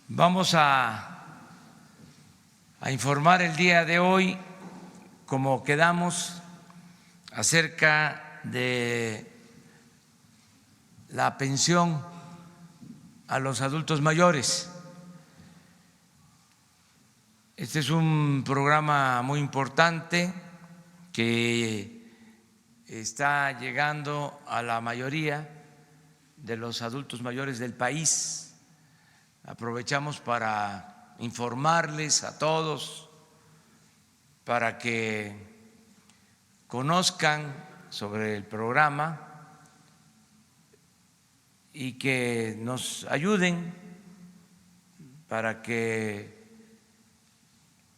Vamos a informar el día de hoy, como quedamos, acerca de la pensión a los adultos mayores. Este es un programa muy importante que está llegando a la mayoría de los adultos mayores del país. Aprovechamos para informarles a todos, para que conozcan sobre el programa y que nos ayuden para que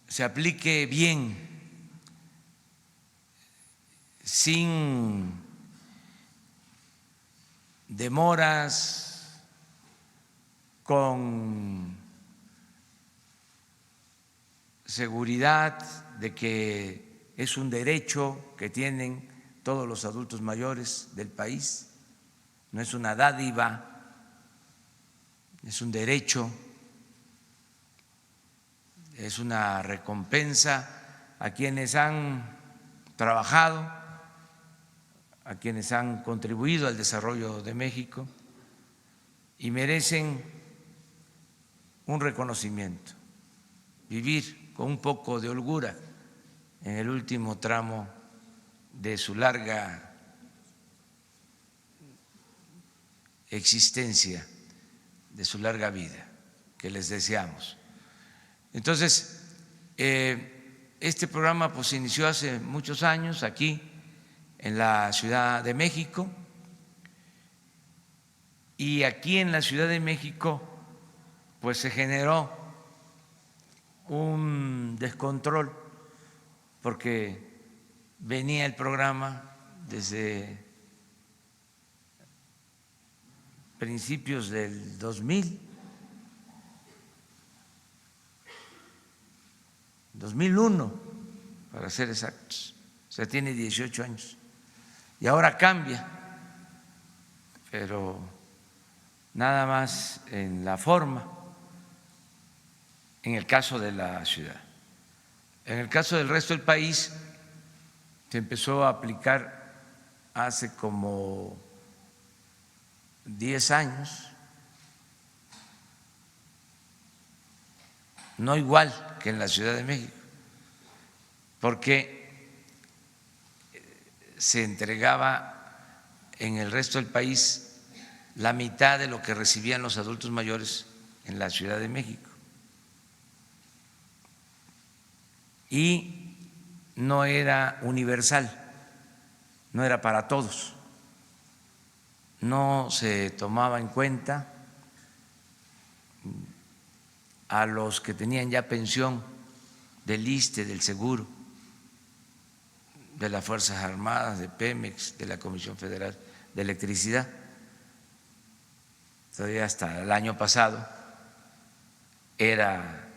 se aplique bien, sin demoras, con seguridad de que es un derecho que tienen todos los adultos mayores del país, no es una dádiva, es un derecho, es una recompensa a quienes han trabajado, a quienes han contribuido al desarrollo de México y merecen un reconocimiento, vivir con un poco de holgura en el último tramo de su larga existencia, de su larga vida, que les deseamos. Entonces, este programa pues inició hace muchos años aquí en la Ciudad de México, y aquí en la Ciudad de México pues se generó un descontrol porque venía el programa desde principios del 2001 para ser exactos, o sea, tiene 18 años y ahora cambia, pero nada más en la forma, en el caso de la ciudad. En el caso del resto del país se empezó a aplicar hace como 10 años, no igual que en la Ciudad de México, porque se entregaba en el resto del país la mitad de lo que recibían los adultos mayores en la Ciudad de México. Y no era universal, no era para todos, no se tomaba en cuenta a los que tenían ya pensión del ISSSTE, del Seguro, de las Fuerzas Armadas, de Pemex, de la Comisión Federal de Electricidad. Todavía hasta el año pasado era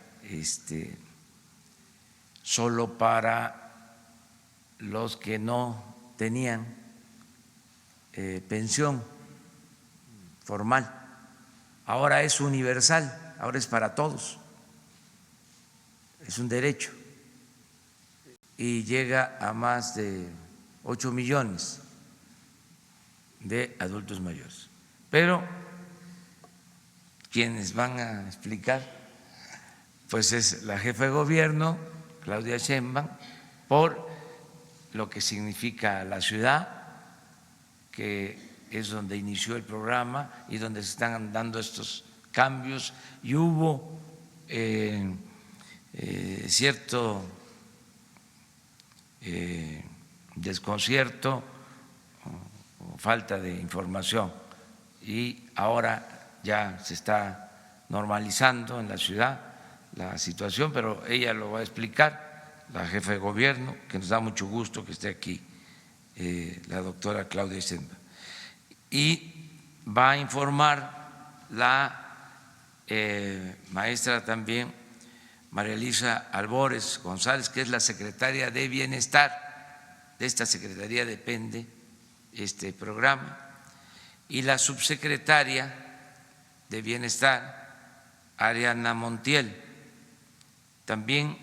solo para los que no tenían pensión formal. Ahora es universal, ahora es para todos, es un derecho y llega a más de 8 millones de adultos mayores. Pero quienes van a explicar pues es la jefa de gobierno, Claudia Sheinbaum, por lo que significa la ciudad, que es donde inició el programa y donde se están dando estos cambios, y hubo cierto desconcierto o falta de información, y ahora ya se está normalizando en la ciudad la situación, pero ella lo va a explicar, la jefa de gobierno, que nos da mucho gusto que esté aquí, la doctora Claudia Sheinbaum, y va a informar la maestra también María Elisa Albores González, que es la secretaria de Bienestar. De esta secretaría depende este programa, y la subsecretaria de Bienestar, Ariana Montiel. También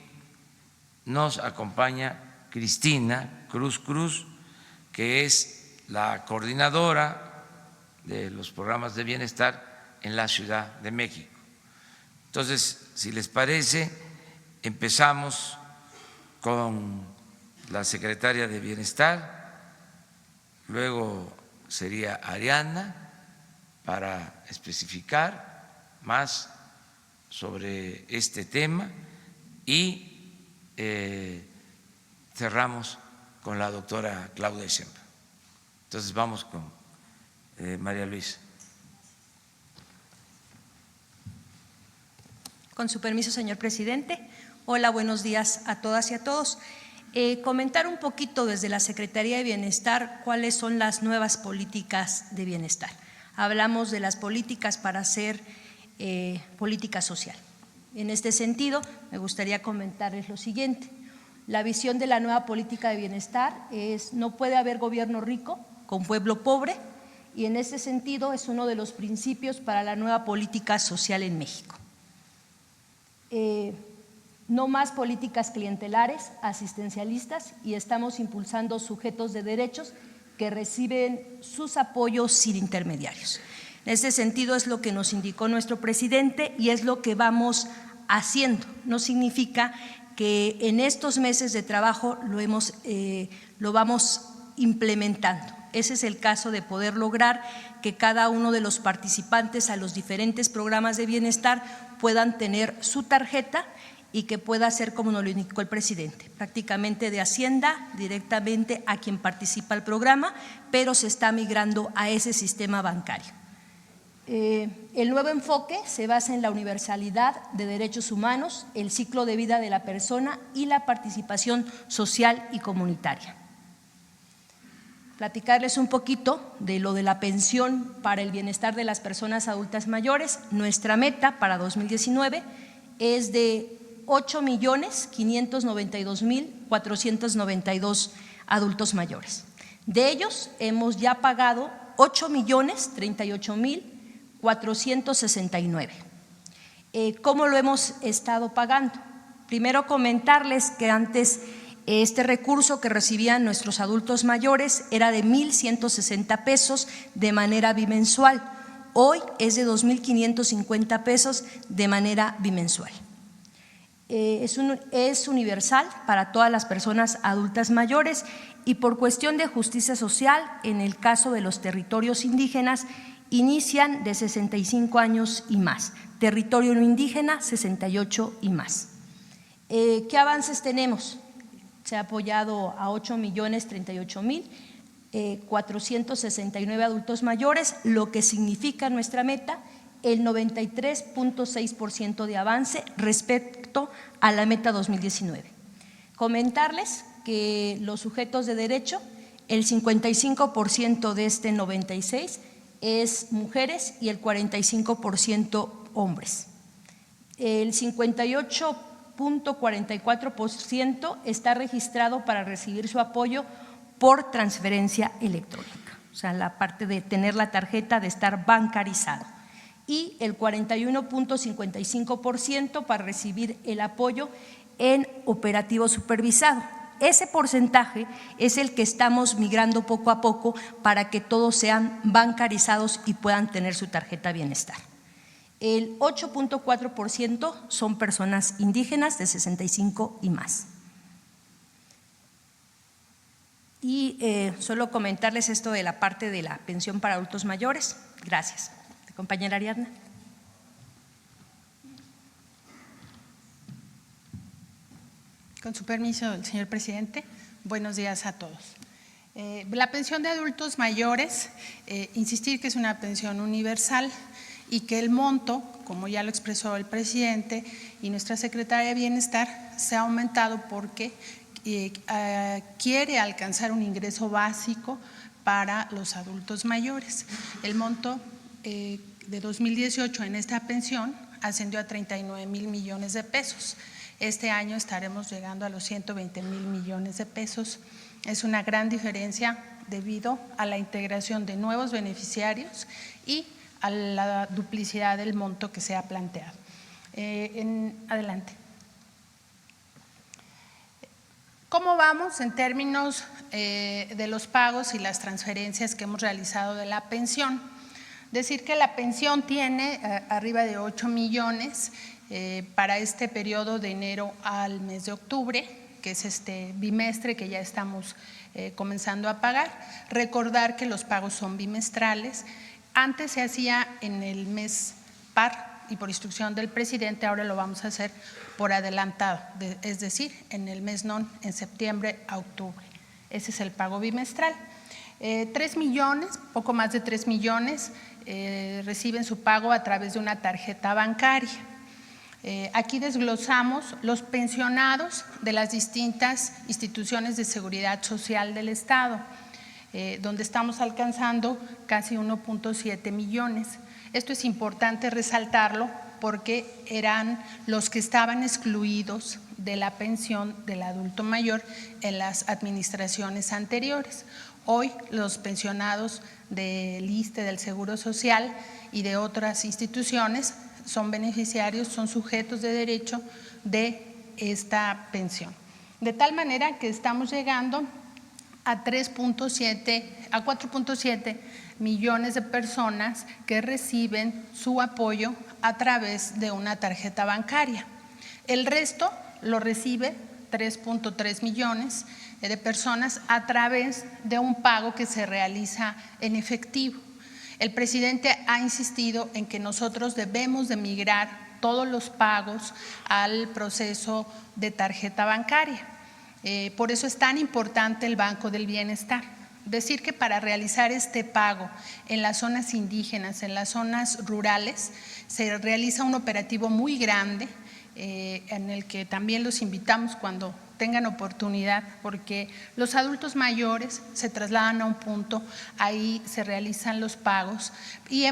nos acompaña Cristina Cruz Cruz, que es la coordinadora de los programas de bienestar en la Ciudad de México. Entonces, si les parece, empezamos con la secretaria de Bienestar, luego sería Ariana para especificar más sobre este tema y cerramos con la doctora Claudia Sheinbaum. Entonces vamos con María Luisa. Con su permiso, señor presidente. Hola, buenos días a todas y a todos. Comentar un poquito desde la Secretaría de Bienestar cuáles son las nuevas políticas de bienestar. Hablamos de las políticas para hacer política social. En este sentido, me gustaría comentarles lo siguiente. La visión de la nueva política de bienestar es: no puede haber gobierno rico con pueblo pobre, y en ese sentido es uno de los principios para la nueva política social en México. No más políticas clientelares, asistencialistas, y estamos impulsando sujetos de derechos que reciben sus apoyos sin intermediarios. En ese sentido es lo que nos indicó nuestro presidente y es lo que vamos haciendo. No significa que en estos meses de trabajo lo vamos implementando. Ese es el caso de poder lograr que cada uno de los participantes a los diferentes programas de bienestar puedan tener su tarjeta y que pueda ser como nos lo indicó el presidente, prácticamente de Hacienda directamente a quien participa el programa, pero se está migrando a ese sistema bancario. El nuevo enfoque se basa en la universalidad de derechos humanos, el ciclo de vida de la persona y la participación social y comunitaria. Platicarles un poquito de lo de la pensión para el bienestar de las personas adultas mayores. Nuestra meta para 2019 es de 8.592.492 adultos mayores. De ellos hemos ya pagado 8.038.469. ¿Cómo lo hemos estado pagando? Primero comentarles que antes este recurso que recibían nuestros adultos mayores era de 1,160 pesos de manera bimensual. Hoy es de 2,550 pesos de manera bimensual. Es universal para todas las personas adultas mayores y por cuestión de justicia social, en el caso de los territorios indígenas, inician de 65 años y más, territorio no indígena 68 y más. ¿Qué avances tenemos? Se ha apoyado a 8.038.469 adultos mayores, lo que significa nuestra meta el 93.6% de avance respecto a la meta 2019. Comentarles que los sujetos de derecho, el 55% de este 96% es mujeres y el 45% hombres. El 58.44% está registrado para recibir su apoyo por transferencia electrónica, o sea, la parte de tener la tarjeta, de estar bancarizado. Y el 41.55% para recibir el apoyo en operativo supervisado. Ese porcentaje es el que estamos migrando poco a poco para que todos sean bancarizados y puedan tener su tarjeta bienestar. El 8.4% son personas indígenas de 65 y más. Y solo comentarles esto de la parte de la pensión para adultos mayores. Gracias. Compañera Ariadna. Con su permiso, señor presidente, buenos días a todos. La pensión de adultos mayores, insistir que es una pensión universal y que el monto, como ya lo expresó el presidente y nuestra secretaria de Bienestar, se ha aumentado porque quiere alcanzar un ingreso básico para los adultos mayores. El monto de 2018 en esta pensión ascendió a 39,000 millones de pesos. Este año estaremos llegando a los 120,000 millones de pesos. Es una gran diferencia debido a la integración de nuevos beneficiarios y a la duplicidad del monto que se ha planteado. Adelante. ¿Cómo vamos en términos de los pagos y las transferencias que hemos realizado de la pensión? Decir que la pensión tiene arriba de 8 millones para este periodo de enero al mes de octubre, que es este bimestre que ya estamos comenzando a pagar. Recordar que los pagos son bimestrales. Antes se hacía en el mes par y por instrucción del presidente, ahora lo vamos a hacer por adelantado, es decir, en el mes non, en septiembre a octubre. Ese es el pago bimestral. 3 millones, poco más de 3 millones, reciben su pago a través de una tarjeta bancaria. Aquí desglosamos los pensionados de las distintas instituciones de seguridad social del Estado, donde estamos alcanzando casi 1.7 millones. Esto es importante resaltarlo porque eran los que estaban excluidos de la pensión del adulto mayor en las administraciones anteriores. Hoy los pensionados del ISSSTE, del Seguro Social y de otras instituciones son beneficiarios, son sujetos de derecho de esta pensión. De tal manera que estamos llegando a 4.7 millones de personas que reciben su apoyo a través de una tarjeta bancaria. El resto lo recibe 3.3 millones de personas a través de un pago que se realiza en efectivo. El presidente ha insistido en que nosotros debemos de migrar todos los pagos al proceso de tarjeta bancaria. Por eso es tan importante el Banco del Bienestar. Decir que para realizar este pago en las zonas indígenas, en las zonas rurales, se realiza un operativo muy grande en el que también los invitamos cuando tengan oportunidad, porque los adultos mayores se trasladan a un punto, ahí se realizan los pagos y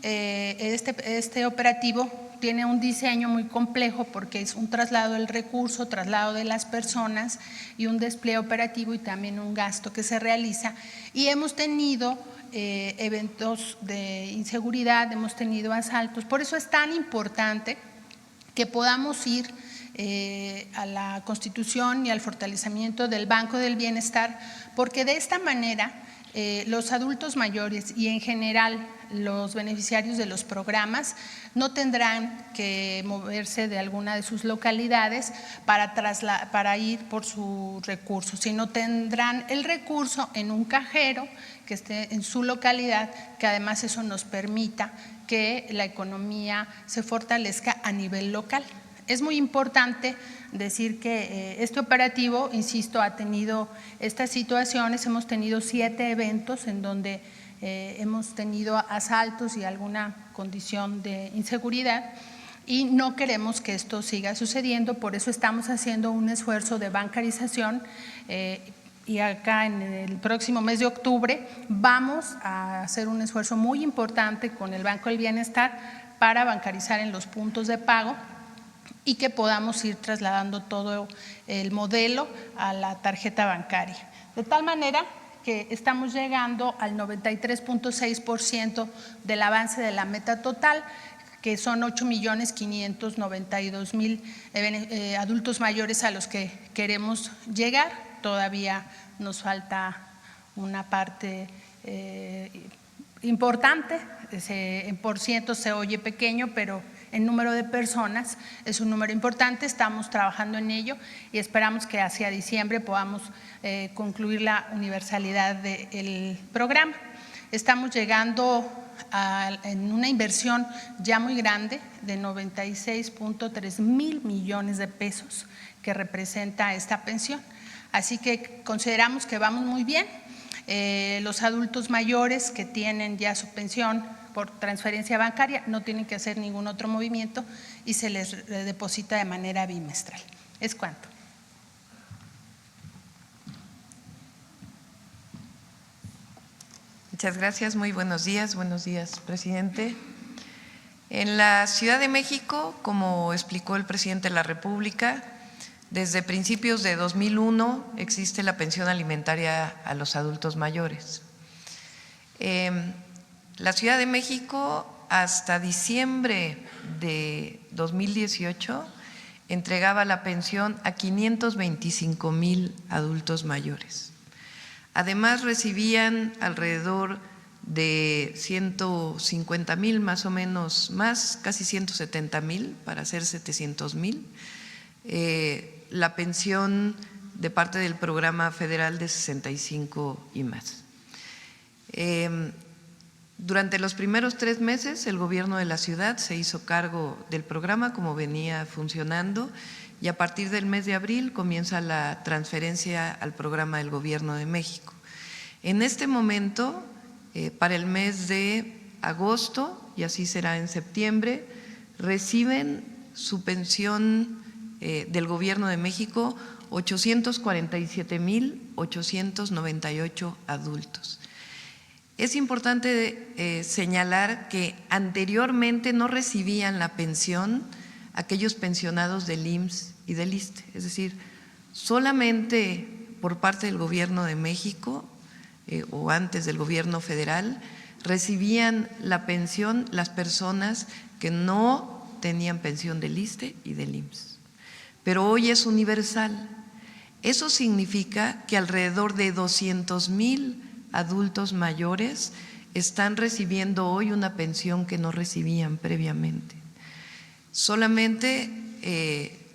este operativo tiene un diseño muy complejo porque es un traslado del recurso, traslado de las personas y un despliegue operativo y también un gasto que se realiza. Y hemos tenido eventos de inseguridad, hemos tenido asaltos. Por eso es tan importante que podamos ir a la constitución y al fortalecimiento del Banco del Bienestar, porque de esta manera los adultos mayores y en general los beneficiarios de los programas no tendrán que moverse de alguna de sus localidades para ir por su recurso, sino tendrán el recurso en un cajero que esté en su localidad, que además eso nos permita que la economía se fortalezca a nivel local. Es muy importante decir que este operativo, insisto, ha tenido estas situaciones, hemos tenido 7 eventos en donde hemos tenido asaltos y alguna condición de inseguridad y no queremos que esto siga sucediendo, por eso estamos haciendo un esfuerzo de bancarización y acá en el próximo mes de octubre vamos a hacer un esfuerzo muy importante con el Banco del Bienestar para bancarizar en los puntos de pago y que podamos ir trasladando todo el modelo a la tarjeta bancaria. De tal manera que estamos llegando al 93.6% del avance de la meta total, que son 8.592.000 adultos mayores a los que queremos llegar. Todavía nos falta una parte importante, en por ciento se oye pequeño, pero en número de personas es un número importante, estamos trabajando en ello y esperamos que hacia diciembre podamos concluir la universalidad del programa. Estamos llegando en una inversión ya muy grande de 96.3 mil millones de pesos que representa esta pensión. Así que consideramos que vamos muy bien. Los adultos mayores que tienen ya su pensión por transferencia bancaria no tienen que hacer ningún otro movimiento y se les deposita de manera bimestral. Es cuanto. Muchas gracias, muy buenos días, presidente. En la Ciudad de México, como explicó el presidente de la República, Desde principios de 2001 existe la pensión alimentaria a los adultos mayores. La Ciudad de México hasta diciembre de 2018 entregaba la pensión a 525,000 adultos mayores. Además recibían alrededor de 150,000 más o menos más, casi 170,000 para hacer 700,000, la pensión de parte del programa federal de 65 y más. Durante los primeros 3 meses el gobierno de la ciudad se hizo cargo del programa como venía funcionando y a partir del mes de abril comienza la transferencia al programa del Gobierno de México. En este momento, para el mes de agosto, y así será en septiembre, reciben su pensión del Gobierno de México 847,898 adultos. Es importante señalar que anteriormente no recibían la pensión aquellos pensionados del IMSS y del ISSSTE, es decir, solamente por parte del Gobierno de México o antes del Gobierno federal recibían la pensión las personas que no tenían pensión del ISSSTE y del IMSS. Pero hoy es universal. Eso significa que alrededor de 200,000 adultos mayores están recibiendo hoy una pensión que no recibían previamente. Solamente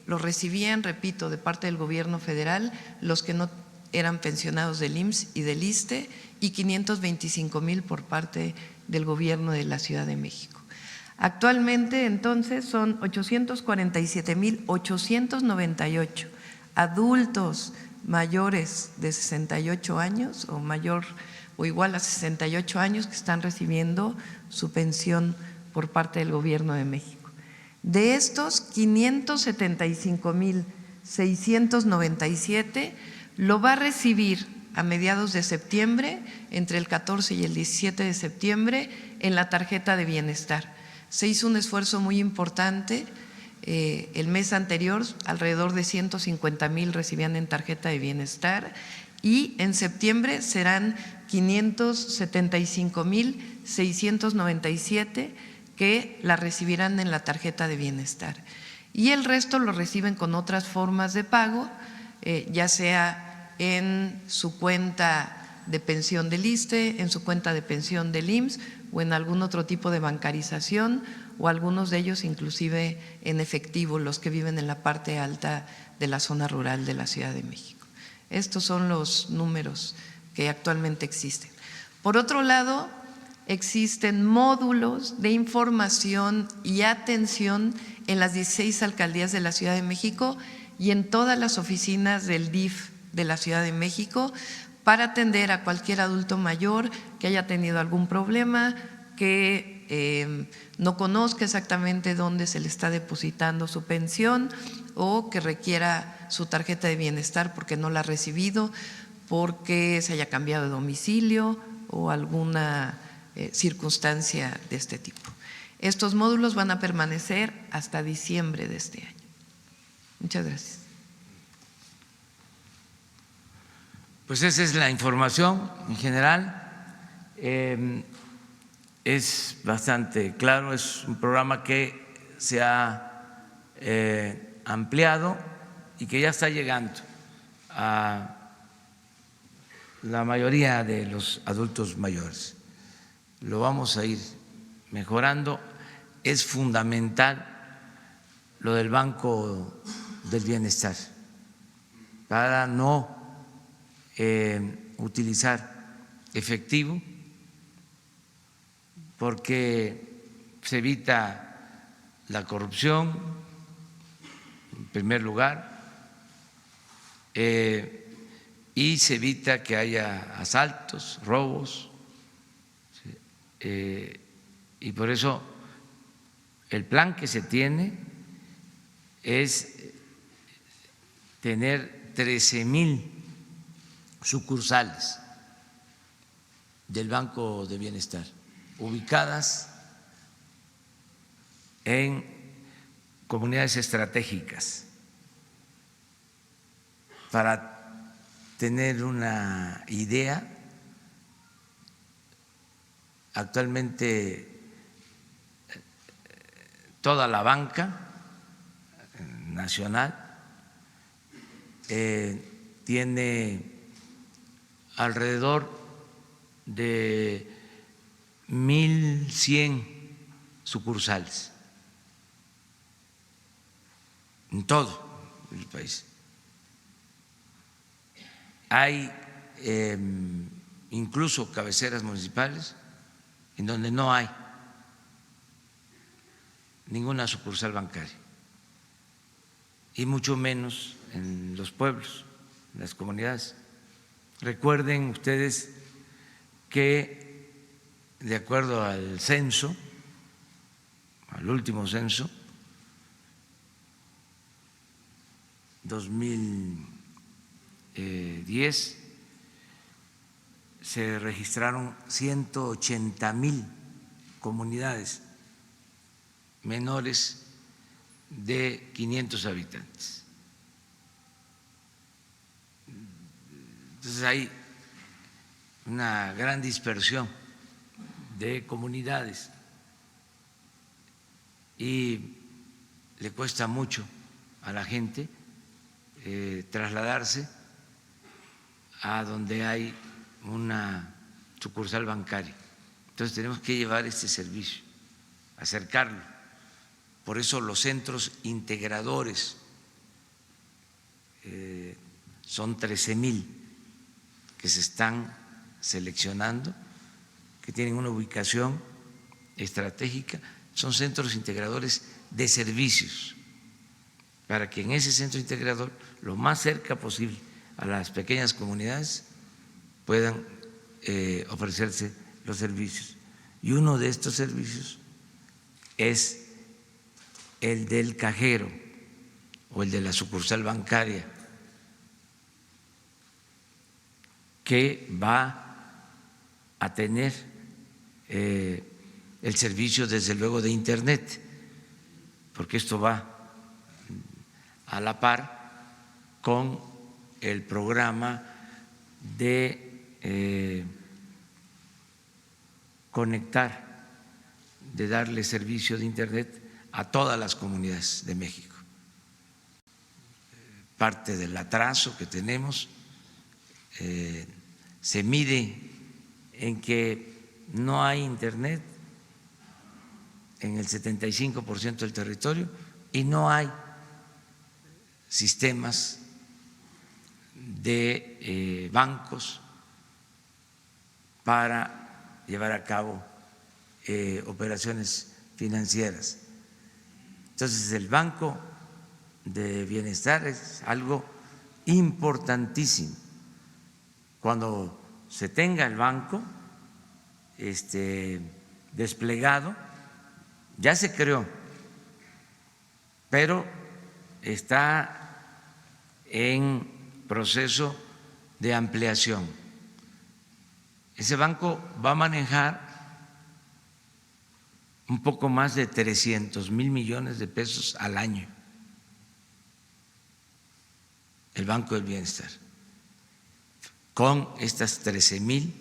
lo recibían, repito, de parte del Gobierno federal los que no eran pensionados del IMSS y del ISSSTE y 525,000 por parte del Gobierno de la Ciudad de México. Actualmente, entonces, son 847,898 adultos mayores de 68 años o mayor o igual a 68 años que están recibiendo su pensión por parte del Gobierno de México. De estos, 575,697 lo va a recibir a mediados de septiembre, entre el 14 y el 17 de septiembre, en la tarjeta de bienestar. Se hizo un esfuerzo muy importante. El mes anterior alrededor de 150,000 recibían en tarjeta de bienestar y en septiembre serán 575,697 que la recibirán en la tarjeta de bienestar. Y el resto lo reciben con otras formas de pago, ya sea en su cuenta de pensión del ISSSTE, en su cuenta de pensión del IMSS o en algún otro tipo de bancarización, o algunos de ellos inclusive en efectivo, los que viven en la parte alta de la zona rural de la Ciudad de México. Estos son los números que actualmente existen. Por otro lado, existen módulos de información y atención en las 16 alcaldías de la Ciudad de México y en todas las oficinas del DIF de la Ciudad de México para atender a cualquier adulto mayor que haya tenido algún problema, que no conozca exactamente dónde se le está depositando su pensión o que requiera su tarjeta de bienestar porque no la ha recibido, porque se haya cambiado de domicilio o alguna circunstancia de este tipo. Estos módulos van a permanecer hasta diciembre de este año. Muchas gracias. Pues esa es la información en general. Es bastante claro, es un programa que se ha ampliado y que ya está llegando a la mayoría de los adultos mayores. Lo vamos a ir mejorando. Es fundamental lo del Banco del Bienestar para no utilizar efectivo, porque se evita la corrupción, en primer lugar, y se evita que haya asaltos, robos, y por eso el plan que se tiene es tener 13,000 sucursales del Banco de Bienestar ubicadas en comunidades estratégicas para tener una idea, actualmente toda la banca nacional tiene alrededor de 1,100 sucursales en todo el país. Hay incluso cabeceras municipales en donde no hay ninguna sucursal bancaria, y mucho menos en los pueblos, en las comunidades. Recuerden ustedes que, de acuerdo al censo, al último censo, 2010, se registraron 180,000 comunidades menores de 500 habitantes. Entonces hay una gran dispersión de comunidades y le cuesta mucho a la gente trasladarse a donde hay una sucursal bancaria. Entonces tenemos que llevar este servicio, acercarlo. Por eso los centros integradores son 13,000 que se están seleccionando, que tienen una ubicación estratégica. Son centros integradores de servicios, para que en ese centro integrador, lo más cerca posible a las pequeñas comunidades, puedan ofrecerse los servicios. Y uno de estos servicios es el del cajero o el de la sucursal bancaria, que va a tener el servicio, desde luego, de Internet, porque esto va a la par con el programa de conectar, de darle servicio de Internet a todas las comunidades de México. Parte del atraso que tenemos se mide en que no hay Internet en el 75% del territorio y no hay sistemas de bancos para llevar a cabo operaciones financieras. Entonces, el Banco de Bienestar es algo importantísimo. Cuando se tenga el banco desplegado, ya se creó, pero está en proceso de ampliación. Ese banco va a manejar un poco más de 300,000 millones de pesos al año, el Banco del Bienestar, con estas 13,000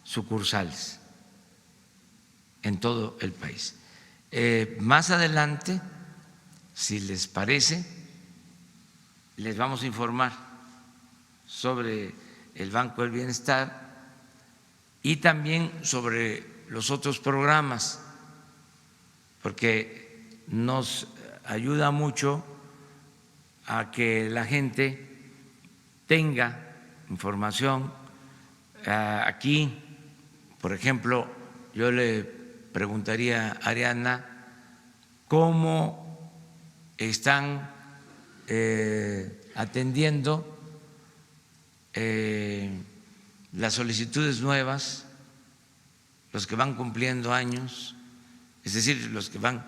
sucursales en todo el país. Más adelante, si les parece, les vamos a informar sobre el Banco del Bienestar y también sobre los otros programas, porque nos ayuda mucho a que la gente tenga información. Aquí, por ejemplo, yo le preguntaría a Ariana cómo están atendiendo las solicitudes nuevas, los que van cumpliendo años, es decir, los que van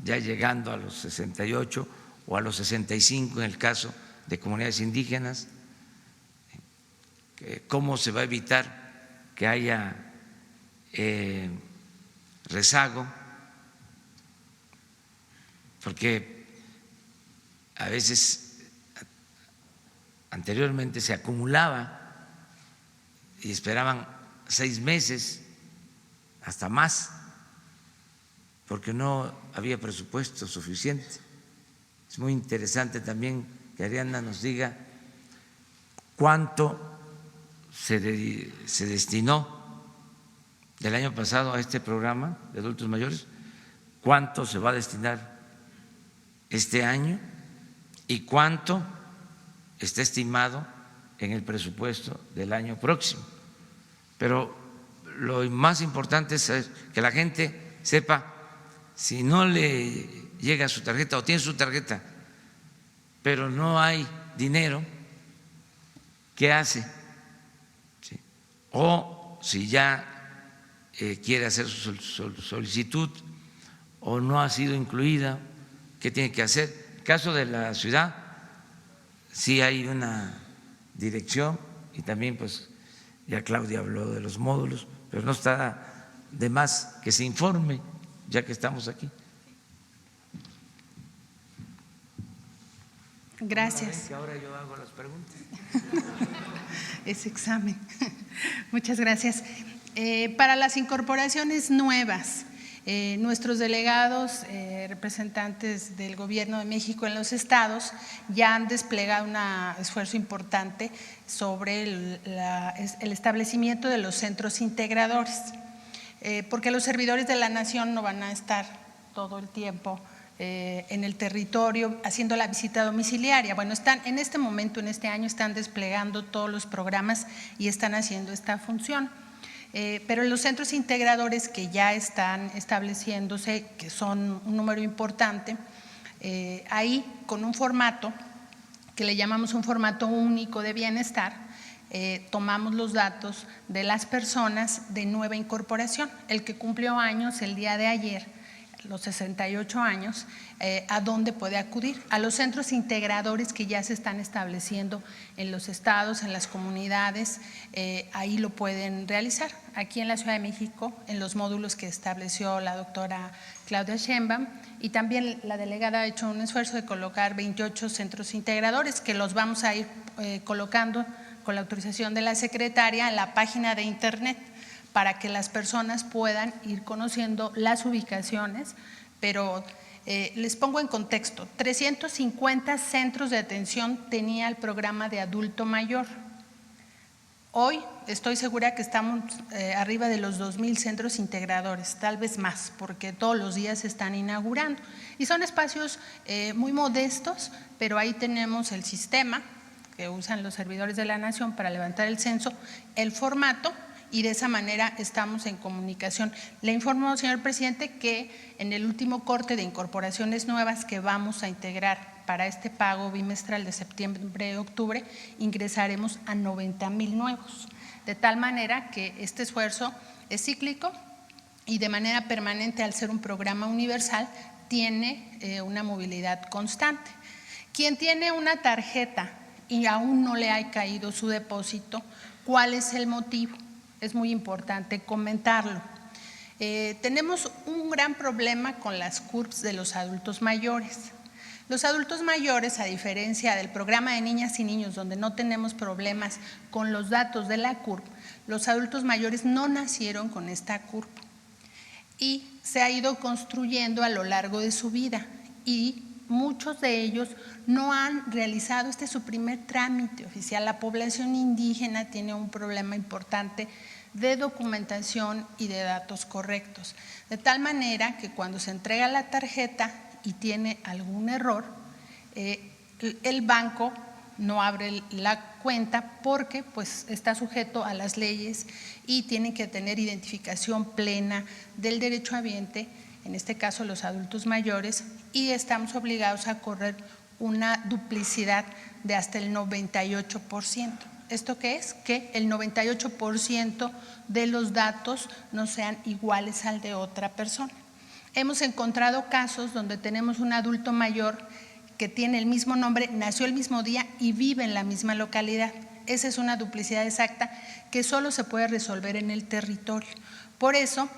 ya llegando a los 68 o a los 65 en el caso de comunidades indígenas. ¿Cómo se va a evitar que haya rezago? Porque a veces anteriormente se acumulaba y esperaban 6 meses, hasta más, porque no había presupuesto suficiente. Es muy interesante también que Ariadna nos diga cuánto se destinó del año pasado a este programa de adultos mayores, cuánto se va a destinar este año y cuánto está estimado en el presupuesto del año próximo. Pero lo más importante es que la gente sepa, si no le llega su tarjeta o tiene su tarjeta, pero no hay dinero, ¿qué hace? ¿Sí? O si ya quiere hacer su solicitud o no ha sido incluida, ¿qué tiene que hacer? En el caso de la ciudad, sí hay una dirección y también pues ya Claudia habló de los módulos, pero no está de más que se informe ya que estamos aquí. Gracias. Que ahora yo hago las preguntas. Ese examen. Muchas gracias. Para las incorporaciones nuevas, nuestros delegados, representantes del Gobierno de México en los estados, ya han desplegado un esfuerzo importante sobre el establecimiento de los centros integradores, porque los servidores de la Nación no van a estar todo el tiempo en el territorio haciendo la visita domiciliaria. Bueno, están en este momento, en este año, están desplegando todos los programas y están haciendo esta función. Pero los centros integradores que ya están estableciéndose, que son un número importante, ahí con un formato que le llamamos un formato único de bienestar, tomamos los datos de las personas de nueva incorporación, el que cumplió años el día de ayer, los 68 años, ¿a dónde puede acudir? A los centros integradores que ya se están estableciendo en los estados, en las comunidades, ahí lo pueden realizar. Aquí en la Ciudad de México, en los módulos que estableció la doctora Claudia Sheinbaum, y también la delegada ha hecho un esfuerzo de colocar 28 centros integradores que los vamos a ir colocando con la autorización de la secretaria en la página de internet, para que las personas puedan ir conociendo las ubicaciones, pero les pongo en contexto, 350 centros de atención tenía el programa de adulto mayor. Hoy estoy segura que estamos arriba de los 2,000 centros integradores, tal vez más, porque todos los días se están inaugurando. Y son espacios muy modestos, pero ahí tenemos el sistema que usan los servidores de la Nación para levantar el censo, el formato, y de esa manera estamos en comunicación. Le informo, señor presidente, que en el último corte de incorporaciones nuevas que vamos a integrar para este pago bimestral de septiembre-octubre, ingresaremos a 90,000 nuevos, de tal manera que este esfuerzo es cíclico y de manera permanente, al ser un programa universal, tiene una movilidad constante. Quien tiene una tarjeta y aún no le ha caído su depósito, ¿cuál es el motivo? Es muy importante comentarlo. Tenemos un gran problema con las CURPs de los adultos mayores. Los adultos mayores, a diferencia del programa de niñas y niños, donde no tenemos problemas con los datos de la CURP, los adultos mayores no nacieron con esta CURP y se ha ido construyendo a lo largo de su vida, y muchos de ellos no han realizado, este es su primer trámite oficial. La población indígena tiene un problema importante de documentación y de datos correctos, de tal manera que cuando se entrega la tarjeta y tiene algún error, el banco no abre la cuenta porque pues está sujeto a las leyes y tienen que tener identificación plena del derechohabiente, en este caso los adultos mayores, y estamos obligados a correr una duplicidad de hasta el 98%. ¿Esto qué es? Que el 98% de los datos no sean iguales al de otra persona. Hemos encontrado casos donde tenemos un adulto mayor que tiene el mismo nombre, nació el mismo día y vive en la misma localidad. Esa es una duplicidad exacta que solo se puede resolver en el territorio. Por eso,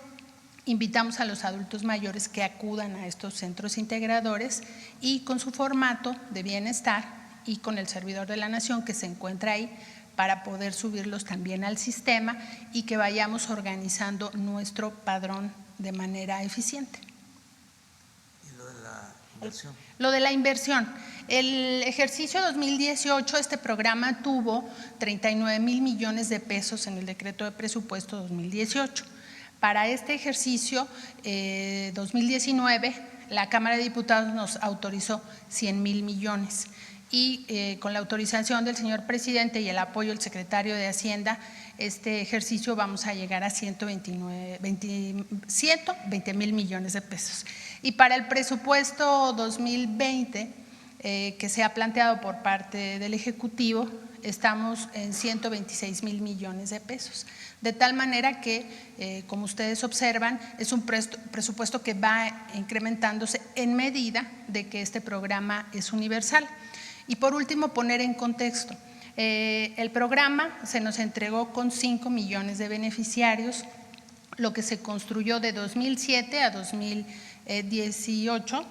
invitamos a los adultos mayores que acudan a estos centros integradores y con su formato de bienestar y con el servidor de la Nación que se encuentra ahí, para poder subirlos también al sistema y que vayamos organizando nuestro padrón de manera eficiente. ¿Y lo de la inversión? Lo de la inversión. El ejercicio 2018, este programa tuvo 39 mil millones de pesos en el decreto de presupuesto 2018. Para este ejercicio 2019, la Cámara de Diputados nos autorizó 100 mil millones. Y con la autorización del señor presidente y el apoyo del secretario de Hacienda, este ejercicio vamos a llegar a 120 mil millones de pesos. Y para el presupuesto 2020, que se ha planteado por parte del Ejecutivo, estamos en 126 mil millones de pesos. De tal manera que, como ustedes observan, es un presupuesto que va incrementándose en medida de que este programa es universal. Y por último, poner en contexto, el programa se nos entregó con 5 millones de beneficiarios, lo que se construyó de 2007 a 2018,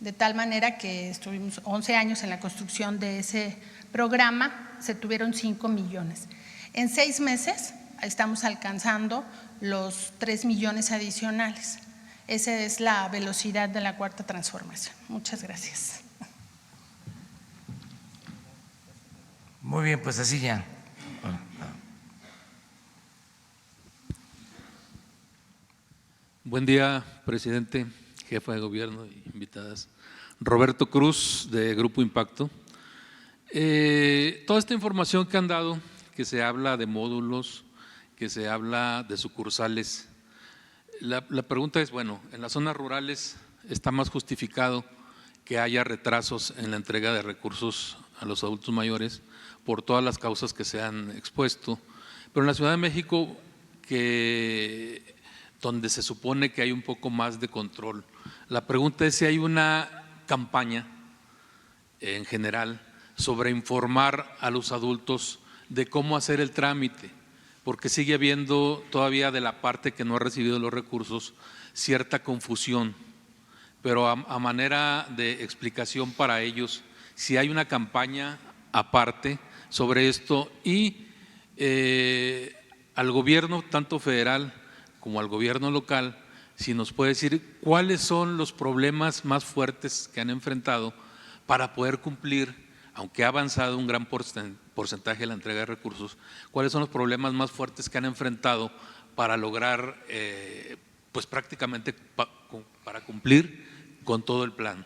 de tal manera que estuvimos 11 años en la construcción de ese programa, se tuvieron 5 millones. En 6 meses estamos alcanzando los 3 millones adicionales. Esa es la velocidad de la cuarta transformación. Muchas gracias. Muy bien, pues así ya. Buen día, presidente, jefa de gobierno y invitadas. Roberto Cruz, de Grupo Impacto. Toda esta información que han dado, que se habla de módulos, que se habla de sucursales, la pregunta es, bueno, en las zonas rurales está más justificado que haya retrasos en la entrega de recursos a los adultos mayores por todas las causas que se han expuesto, pero en la Ciudad de México, donde se supone que hay un poco más de control, la pregunta es si hay una campaña en general sobre informar a los adultos de cómo hacer el trámite, porque sigue habiendo todavía de la parte que no ha recibido los recursos cierta confusión, pero a manera de explicación para ellos, si hay una campaña aparte sobre esto y al gobierno tanto federal como al gobierno local, si nos puede decir cuáles son los problemas más fuertes que han enfrentado para poder cumplir, aunque ha avanzado un gran porcentaje de la entrega de recursos, cuáles son los problemas más fuertes que han enfrentado para lograr, pues prácticamente para cumplir con todo el plan.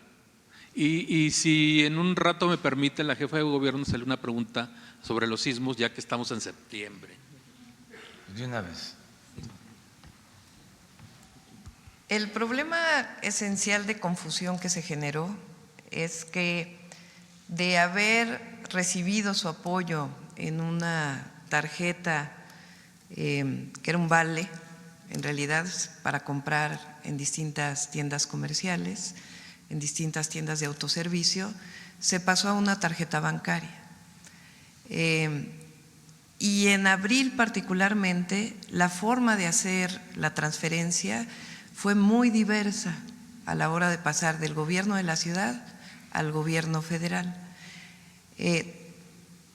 Y si en un rato me permite la jefa de gobierno hacerle una pregunta sobre los sismos, ya que estamos en septiembre. De una vez. El problema esencial de confusión que se generó es que de haber recibido su apoyo en una tarjeta que era un vale, en realidad para comprar en distintas tiendas comerciales, en distintas tiendas de autoservicio, se pasó a una tarjeta bancaria. Y en abril particularmente, la forma de hacer la transferencia fue muy diversa a la hora de pasar del gobierno de la ciudad al gobierno federal.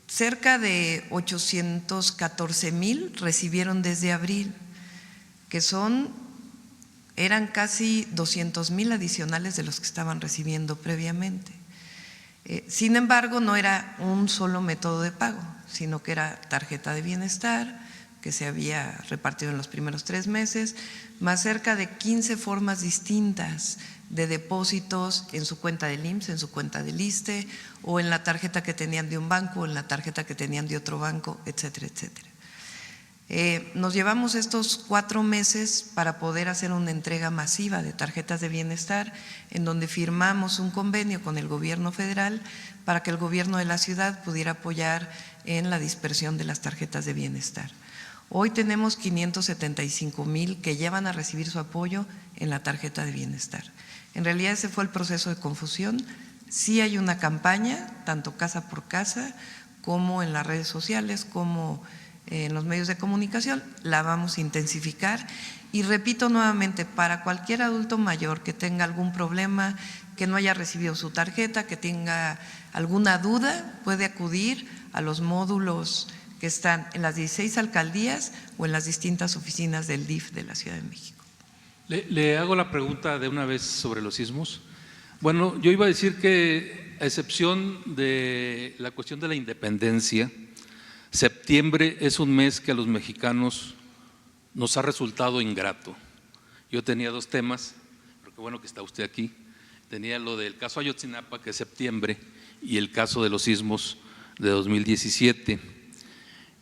Cerca de 814,000 recibieron desde abril, que eran casi 200,000 adicionales de los que estaban recibiendo previamente. Sin embargo, no era un solo método de pago, sino que era tarjeta de bienestar, que se había repartido en los primeros 3 meses, más cerca de 15 formas distintas de depósitos en su cuenta del IMSS, en su cuenta del ISSSTE, o en la tarjeta que tenían de un banco, o en la tarjeta que tenían de otro banco, etcétera, etcétera. Nos llevamos estos 4 meses para poder hacer una entrega masiva de tarjetas de bienestar, en donde firmamos un convenio con el gobierno federal para que el gobierno de la ciudad pudiera apoyar en la dispersión de las tarjetas de bienestar. Hoy tenemos 575,000 que ya van a recibir su apoyo en la tarjeta de bienestar. En realidad ese fue el proceso de confusión. Sí hay una campaña, tanto casa por casa, como en las redes sociales, como en los medios de comunicación, la vamos a intensificar. Y repito nuevamente, para cualquier adulto mayor que tenga algún problema, que no haya recibido su tarjeta, que tenga alguna duda, puede acudir a los módulos que están en las 16 alcaldías o en las distintas oficinas del DIF de la Ciudad de México. Le hago la pregunta de una vez sobre los sismos. Bueno, yo iba a decir que, a excepción de la cuestión de la independencia, septiembre es un mes que a los mexicanos nos ha resultado ingrato. Yo tenía dos temas, pero qué bueno que está usted aquí. Tenía lo del caso Ayotzinapa, que es septiembre, y el caso de los sismos de 2017.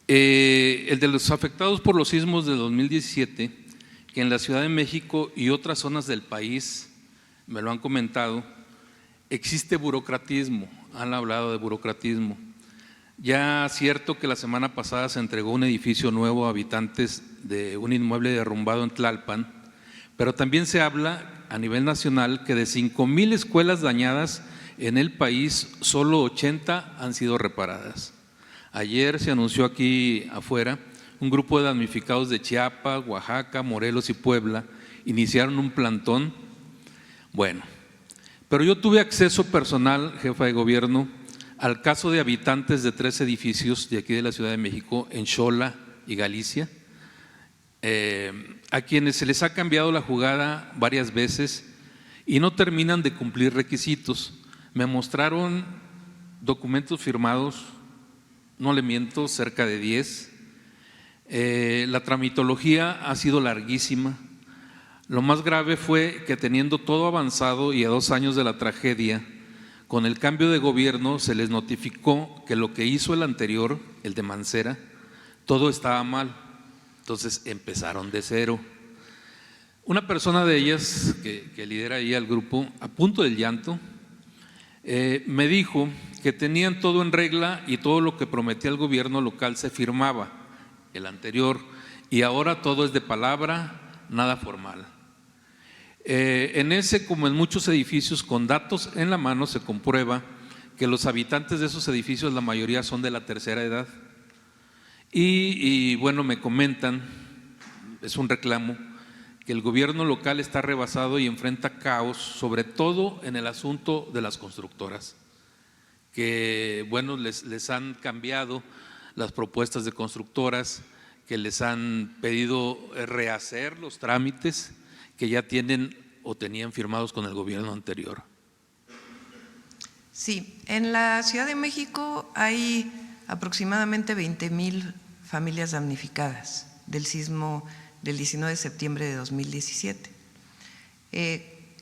El de los afectados por los sismos de 2017, que en la Ciudad de México y otras zonas del país, me lo han comentado, existe burocratismo, han hablado de burocratismo. Ya cierto que la semana pasada se entregó un edificio nuevo a habitantes de un inmueble derrumbado en Tlalpan, pero también se habla a nivel nacional que de 5,000 escuelas dañadas en el país, solo 80 han sido reparadas. Ayer se anunció aquí afuera, un grupo de damnificados de Chiapas, Oaxaca, Morelos y Puebla iniciaron un plantón. Bueno, pero yo tuve acceso personal, jefa de gobierno, al caso de habitantes de 3 edificios de aquí de la Ciudad de México, en Xola y Galicia, a quienes se les ha cambiado la jugada varias veces y no terminan de cumplir requisitos. Me mostraron documentos firmados, no le miento, cerca de 10. La tramitología ha sido larguísima. Lo más grave fue que, teniendo todo avanzado y a 2 años de la tragedia, con el cambio de gobierno se les notificó que lo que hizo el anterior, el de Mancera, todo estaba mal. Entonces empezaron de cero. Una persona de ellas que lidera ahí al grupo, a punto del llanto, me dijo que tenían todo en regla y todo lo que prometía el gobierno local se firmaba, el anterior, y ahora todo es de palabra, nada formal. En ese, como en muchos edificios, con datos en la mano se comprueba que los habitantes de esos edificios, la mayoría son de la tercera edad. Y bueno, me comentan, es un reclamo, que el gobierno local está rebasado y enfrenta caos, sobre todo en el asunto de las constructoras, que bueno, les han cambiado las propuestas de constructoras, que les han pedido rehacer los trámites que ya tienen o tenían firmados con el gobierno anterior. Sí, en la Ciudad de México hay aproximadamente 20,000 familias damnificadas del sismo del 19 de septiembre de 2017.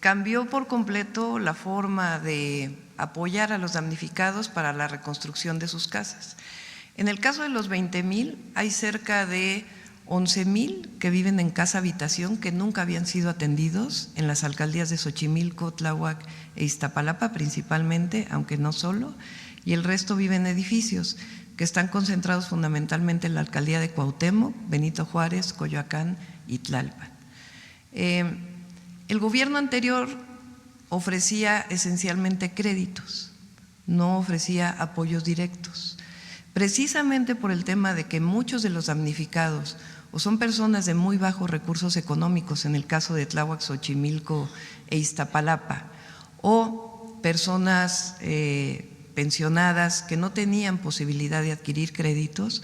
Cambió por completo la forma de apoyar a los damnificados para la reconstrucción de sus casas. En el caso de los 20,000, hay cerca de 11,000 que viven en casa habitación que nunca habían sido atendidos en las alcaldías de Xochimilco, Tláhuac e Iztapalapa principalmente, aunque no solo, y el resto viven en edificios que están concentrados fundamentalmente en la alcaldía de Cuauhtémoc, Benito Juárez, Coyoacán y Tlalpan. El gobierno anterior ofrecía esencialmente créditos, no ofrecía apoyos directos, precisamente por el tema de que muchos de los damnificados o son personas de muy bajos recursos económicos, en el caso de Tláhuac, Xochimilco e Iztapalapa, o personas pensionadas que no tenían posibilidad de adquirir créditos.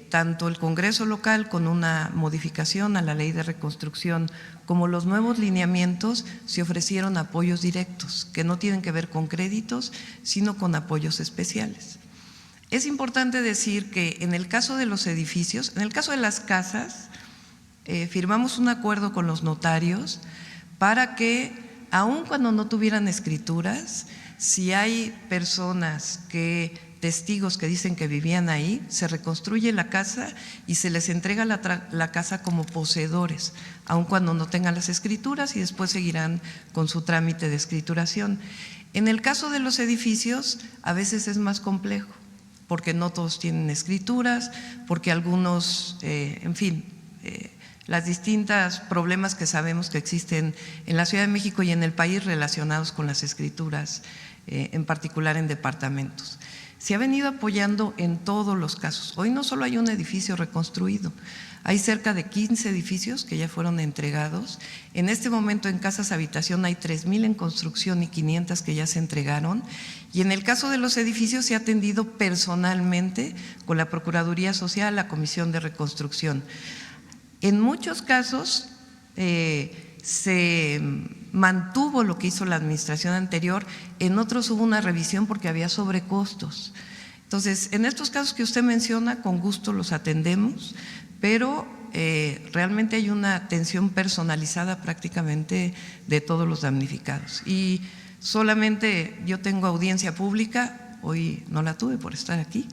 Tanto el Congreso local, con una modificación a la Ley de Reconstrucción, como los nuevos lineamientos, se ofrecieron apoyos directos que no tienen que ver con créditos, sino con apoyos especiales. Es importante decir que en el caso de los edificios, en el caso de las casas, firmamos un acuerdo con los notarios para que, aun cuando no tuvieran escrituras, si hay personas testigos que dicen que vivían ahí, se reconstruye la casa y se les entrega la casa como poseedores, aun cuando no tengan las escrituras, y después seguirán con su trámite de escrituración. En el caso de los edificios, a veces es más complejo, porque no todos tienen escrituras, porque algunos, en fin, las distintas problemas que sabemos que existen en la Ciudad de México y en el país relacionados con las escrituras, en particular en departamentos. Se ha venido apoyando en todos los casos. Hoy no solo hay un edificio reconstruido, hay cerca de 15 edificios que ya fueron entregados. En este momento en casas habitación hay 3,000 en construcción y 500 que ya se entregaron. Y en el caso de los edificios se ha atendido personalmente con la Procuraduría Social, la Comisión de Reconstrucción. En muchos casos se mantuvo lo que hizo la administración anterior, en otros hubo una revisión porque había sobrecostos. Entonces, en estos casos que usted menciona, con gusto los atendemos, pero realmente hay una atención personalizada prácticamente de todos los damnificados. Y solamente yo tengo audiencia pública, hoy no la tuve por estar aquí,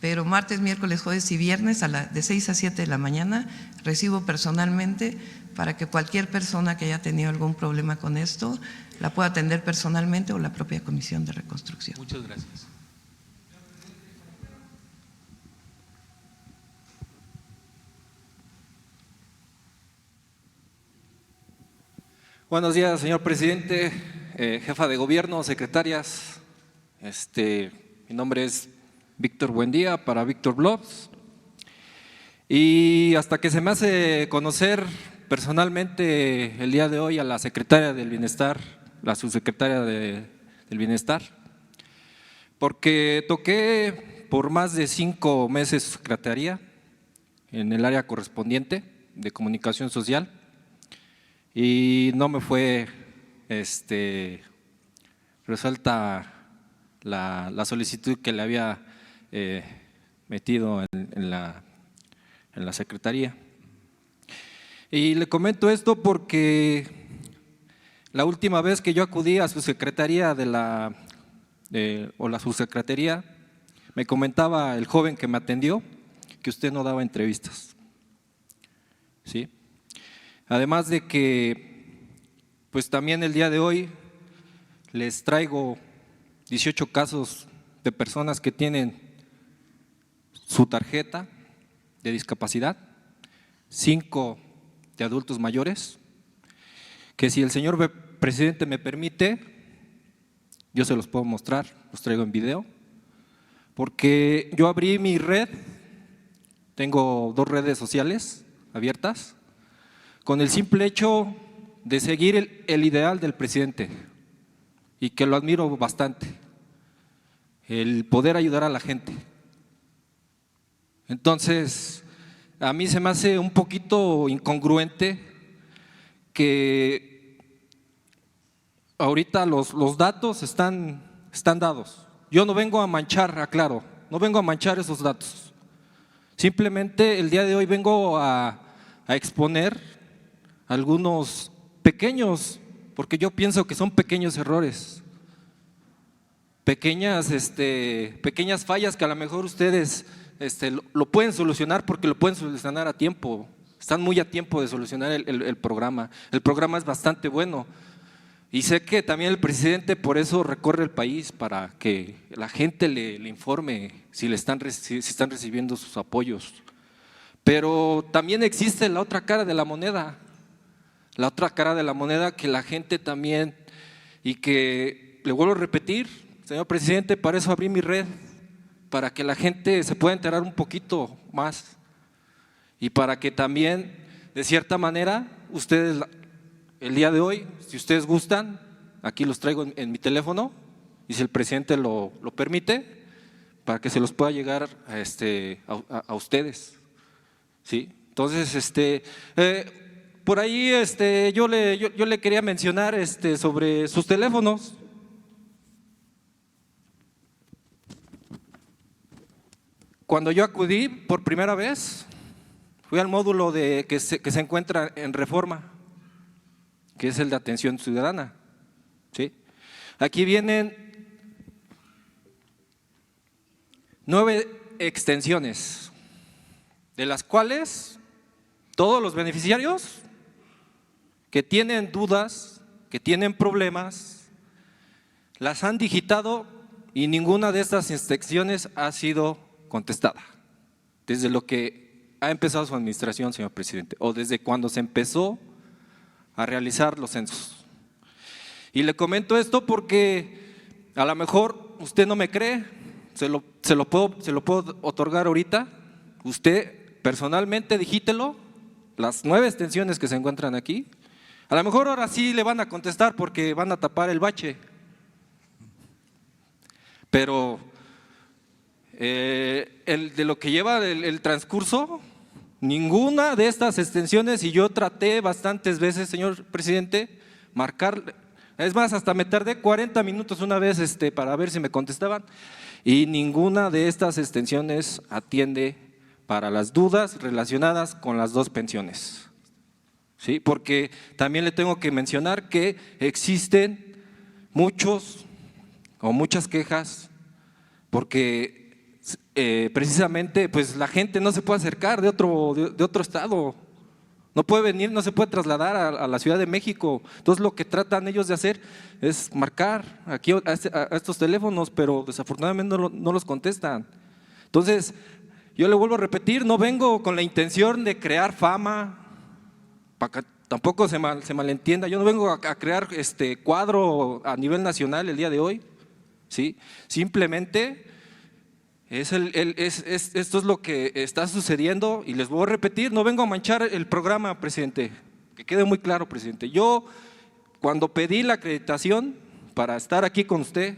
pero martes, miércoles, jueves y viernes de 6 a 7 de la mañana recibo personalmente para que cualquier persona que haya tenido algún problema con esto la pueda atender personalmente o la propia Comisión de Reconstrucción. Muchas gracias. Buenos días, señor presidente, jefa de gobierno, secretarias. Mi nombre es Víctor Buendía, para Víctor Blogs. Y hasta que se me hace conocer personalmente el día de hoy a la secretaria del Bienestar, la subsecretaria del Bienestar, porque toqué por más de 5 meses su secretaría en el área correspondiente de comunicación social y no me fue resuelta la solicitud que le había metido en la secretaría. Y le comento esto porque la última vez que yo acudí a su secretaría o la subsecretaría, me comentaba el joven que me atendió que usted no daba entrevistas, ¿sí? Además de que, pues también el día de hoy les traigo 18 casos de personas que tienen su tarjeta de discapacidad, 5 de adultos mayores, que si el señor presidente me permite, yo se los puedo mostrar, los traigo en video, porque yo abrí mi red, tengo 2 redes sociales abiertas, con el simple hecho de seguir el ideal del presidente y que lo admiro bastante, el poder ayudar a la gente. Entonces, a mí se me hace un poquito incongruente que ahorita los datos están dados. Yo no vengo a manchar, aclaro, no vengo a manchar esos datos. Simplemente el día de hoy vengo a exponer algunos pequeños, porque yo pienso que son pequeños errores, pequeñas fallas que a lo mejor ustedes lo pueden solucionar porque lo pueden solucionar a tiempo, están muy a tiempo de solucionar el programa. El programa es bastante bueno y sé que también el presidente por eso recorre el país para que la gente le informe si están recibiendo sus apoyos. Pero también existe la otra cara de la moneda, que la gente también, y que le vuelvo a repetir, señor presidente, para eso abrí mi red, para que la gente se pueda enterar un poquito más y para que también, de cierta manera, ustedes el día de hoy, si ustedes gustan, aquí los traigo en mi teléfono y si el presidente lo permite, para que se los pueda llegar a ustedes, ¿sí? Entonces, por ahí yo le quería mencionar sobre sus teléfonos. Cuando yo acudí por primera vez, fui al módulo que se encuentra en Reforma, que es el de atención ciudadana, ¿sí? Aquí vienen 9 extensiones, de las cuales todos los beneficiarios que tienen dudas, que tienen problemas, las han digitado y ninguna de estas extensiones ha sido contestada. Desde lo que ha empezado su administración, señor presidente, o desde cuando se empezó a realizar los censos. Y le comento esto porque a lo mejor usted no me cree, se lo puedo otorgar ahorita. Usted personalmente digítelo, las 9 extensiones que se encuentran aquí. A lo mejor ahora sí le van a contestar porque van a tapar el bache. Pero de lo que lleva el transcurso, ninguna de estas extensiones, y yo traté bastantes veces, señor presidente, marcar, es más, hasta me tardé 40 minutos una vez para ver si me contestaban, y ninguna de estas extensiones atiende para las dudas relacionadas con las 2 pensiones. ¿Sí? Porque también le tengo que mencionar que existen muchas quejas, porque precisamente pues la gente no se puede acercar de otro estado, no puede venir, no se puede trasladar a la Ciudad de México. Entonces lo que tratan ellos de hacer es marcar aquí a estos teléfonos, pero desafortunadamente no los contestan. Entonces yo le vuelvo a repetir, no vengo con la intención de crear fama, para que tampoco se malentienda, yo no vengo a crear cuadro a nivel nacional el día de hoy, ¿sí? Simplemente esto es lo que está sucediendo, y les voy a repetir, no vengo a manchar el programa, presidente, que quede muy claro, presidente. Yo cuando pedí la acreditación para estar aquí con usted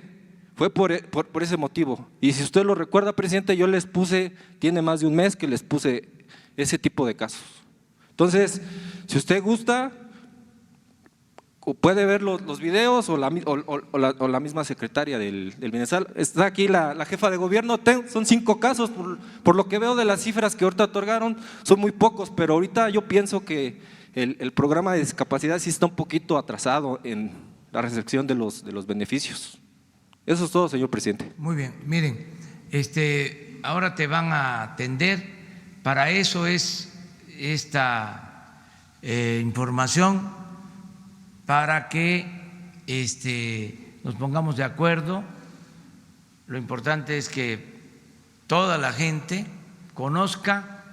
fue por ese motivo, y si usted lo recuerda, presidente, yo les puse, tiene más de un mes que les puse ese tipo de casos. Entonces, si usted gusta, puede ver los videos o la misma secretaria del Bienestar. Está aquí la jefa de gobierno, son 5 casos, por lo que veo de las cifras que ahorita otorgaron, son muy pocos, pero ahorita yo pienso que el programa de discapacidad sí está un poquito atrasado en la recepción de los beneficios. Eso es todo, señor presidente. Muy bien, miren, ahora te van a atender, para eso es esta información, para que nos pongamos de acuerdo. Lo importante es que toda la gente conozca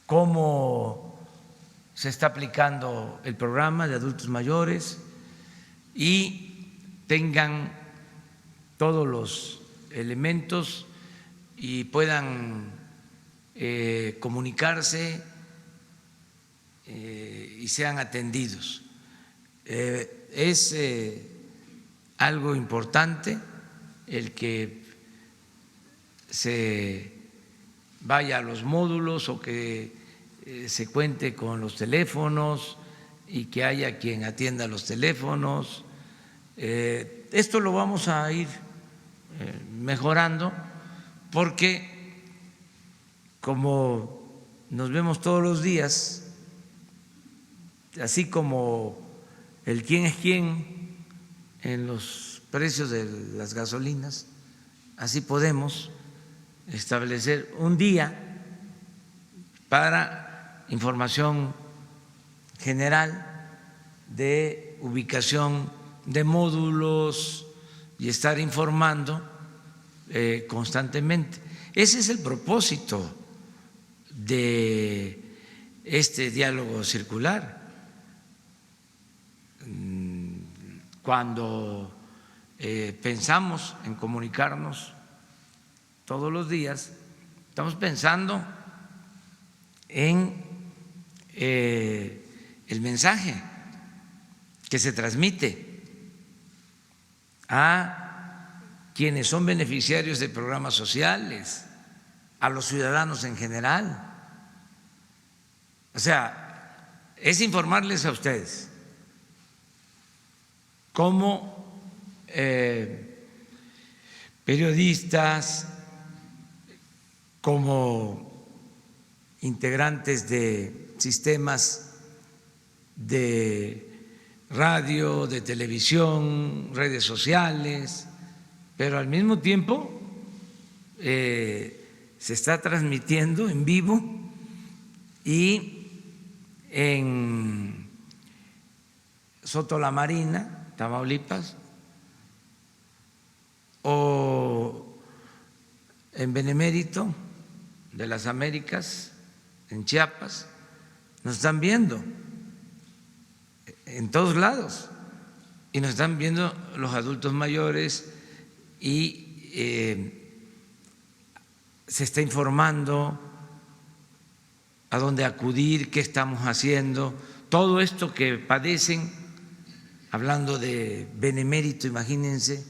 cómo se está aplicando el programa de adultos mayores y tengan todos los elementos y puedan comunicarse y sean atendidos. Es algo importante el que se vaya a los módulos o que se cuente con los teléfonos y que haya quien atienda los teléfonos. Esto lo vamos a ir mejorando porque como nos vemos todos los días, así como el quién es quién en los precios de las gasolinas, así podemos establecer un día para información general de ubicación de módulos y estar informando constantemente. Ese es el propósito de este diálogo circular. Cuando pensamos en comunicarnos todos los días, estamos pensando en el mensaje que se transmite a quienes son beneficiarios de programas sociales, a los ciudadanos en general. O sea, es informarles a ustedes como periodistas, como integrantes de sistemas de radio, de televisión, redes sociales, pero al mismo tiempo se está transmitiendo en vivo y en Soto la Marina, Tamaulipas, o en Benemérito de las Américas, en Chiapas, nos están viendo en todos lados y nos están viendo los adultos mayores y se está informando a dónde acudir, qué estamos haciendo, todo esto que padecen, hablando de Benemérito, imagínense,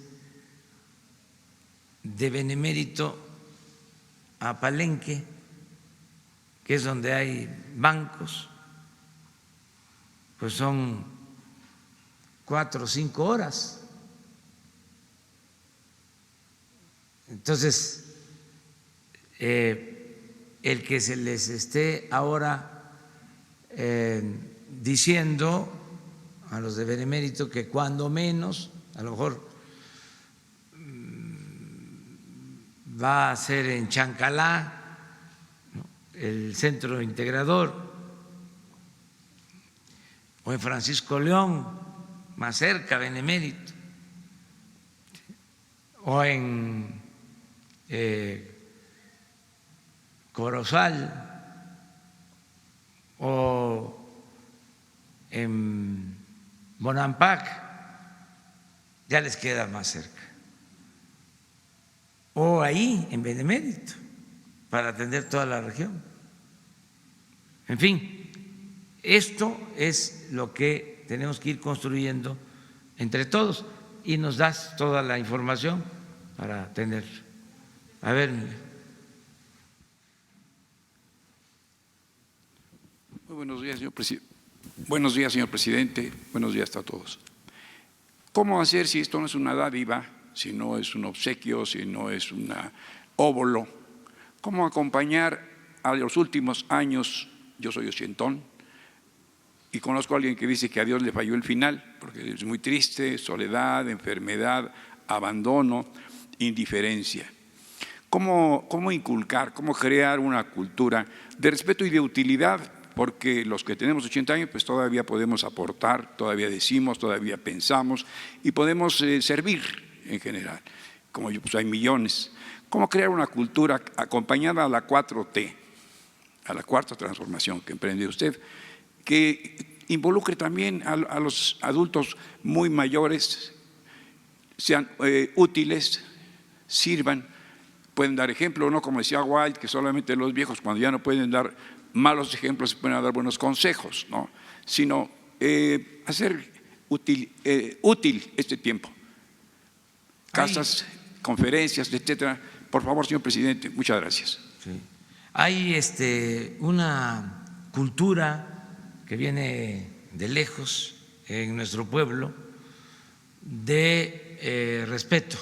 de Benemérito a Palenque, que es donde hay bancos, pues son 4 o 5 horas. Entonces, el que se les esté ahora diciendo a los de Benemérito que cuando menos, a lo mejor va a ser en Chancalá, ¿no?, el centro integrador, o en Francisco León, más cerca, Benemérito, o en Corozal, o en Bonampak, ya les queda más cerca, o ahí en Benemérito, para atender toda la región. En fin, esto es lo que tenemos que ir construyendo entre todos y nos das toda la información para tener. A ver, muy buenos días, señor presidente. Buenos días, señor presidente. Buenos días a todos. ¿Cómo hacer si esto no es una dádiva, si no es un obsequio, si no es un óbolo? ¿Cómo acompañar a los últimos años? Yo soy ochentón y conozco a alguien que dice que a Dios le falló el final, porque es muy triste, soledad, enfermedad, abandono, indiferencia. ¿Cómo inculcar, cómo crear una cultura de respeto y de utilidad? Porque los que tenemos 80 años pues todavía podemos aportar, todavía decimos, todavía pensamos y podemos servir en general. Como yo, pues hay millones. ¿Cómo crear una cultura acompañada a la 4T, a la cuarta transformación que emprende usted, que involucre también a los adultos muy mayores, sean útiles, sirvan, pueden dar ejemplo, no como decía Wilde, que solamente los viejos cuando ya no pueden dar malos ejemplos se pueden dar buenos consejos, ¿no? Sino hacer útil este tiempo. Casas, conferencias, etcétera. Por favor, señor presidente, muchas gracias. Sí. Hay una cultura que viene de lejos en nuestro pueblo de respeto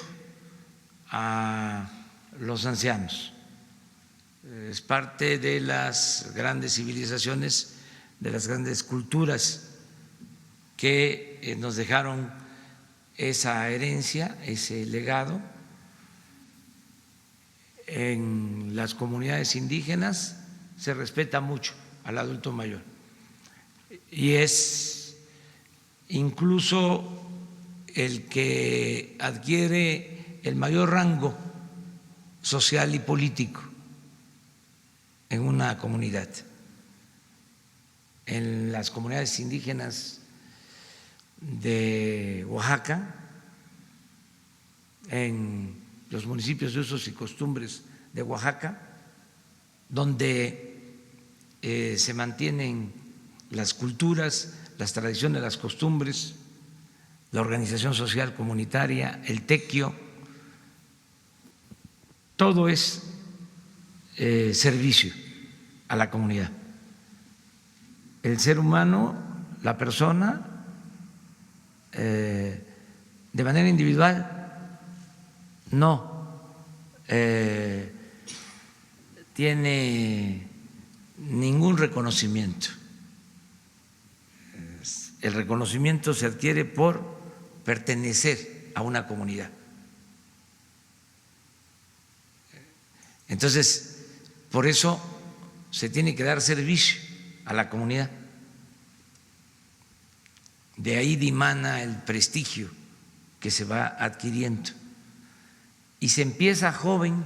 a los ancianos. Es parte de las grandes civilizaciones, de las grandes culturas que nos dejaron esa herencia, ese legado. En las comunidades indígenas se respeta mucho al adulto mayor y es incluso el que adquiere el mayor rango social y político en una comunidad. En las comunidades indígenas de Oaxaca, en los municipios de usos y costumbres de Oaxaca, donde se mantienen las culturas, las tradiciones, las costumbres, la organización social comunitaria, el tequio, todo es servicio a la comunidad. El ser humano, la persona, de manera individual, no tiene ningún reconocimiento. El reconocimiento se adquiere por pertenecer a una comunidad. Entonces, por eso se tiene que dar servicio a la comunidad. De ahí dimana el prestigio que se va adquiriendo. Y se empieza joven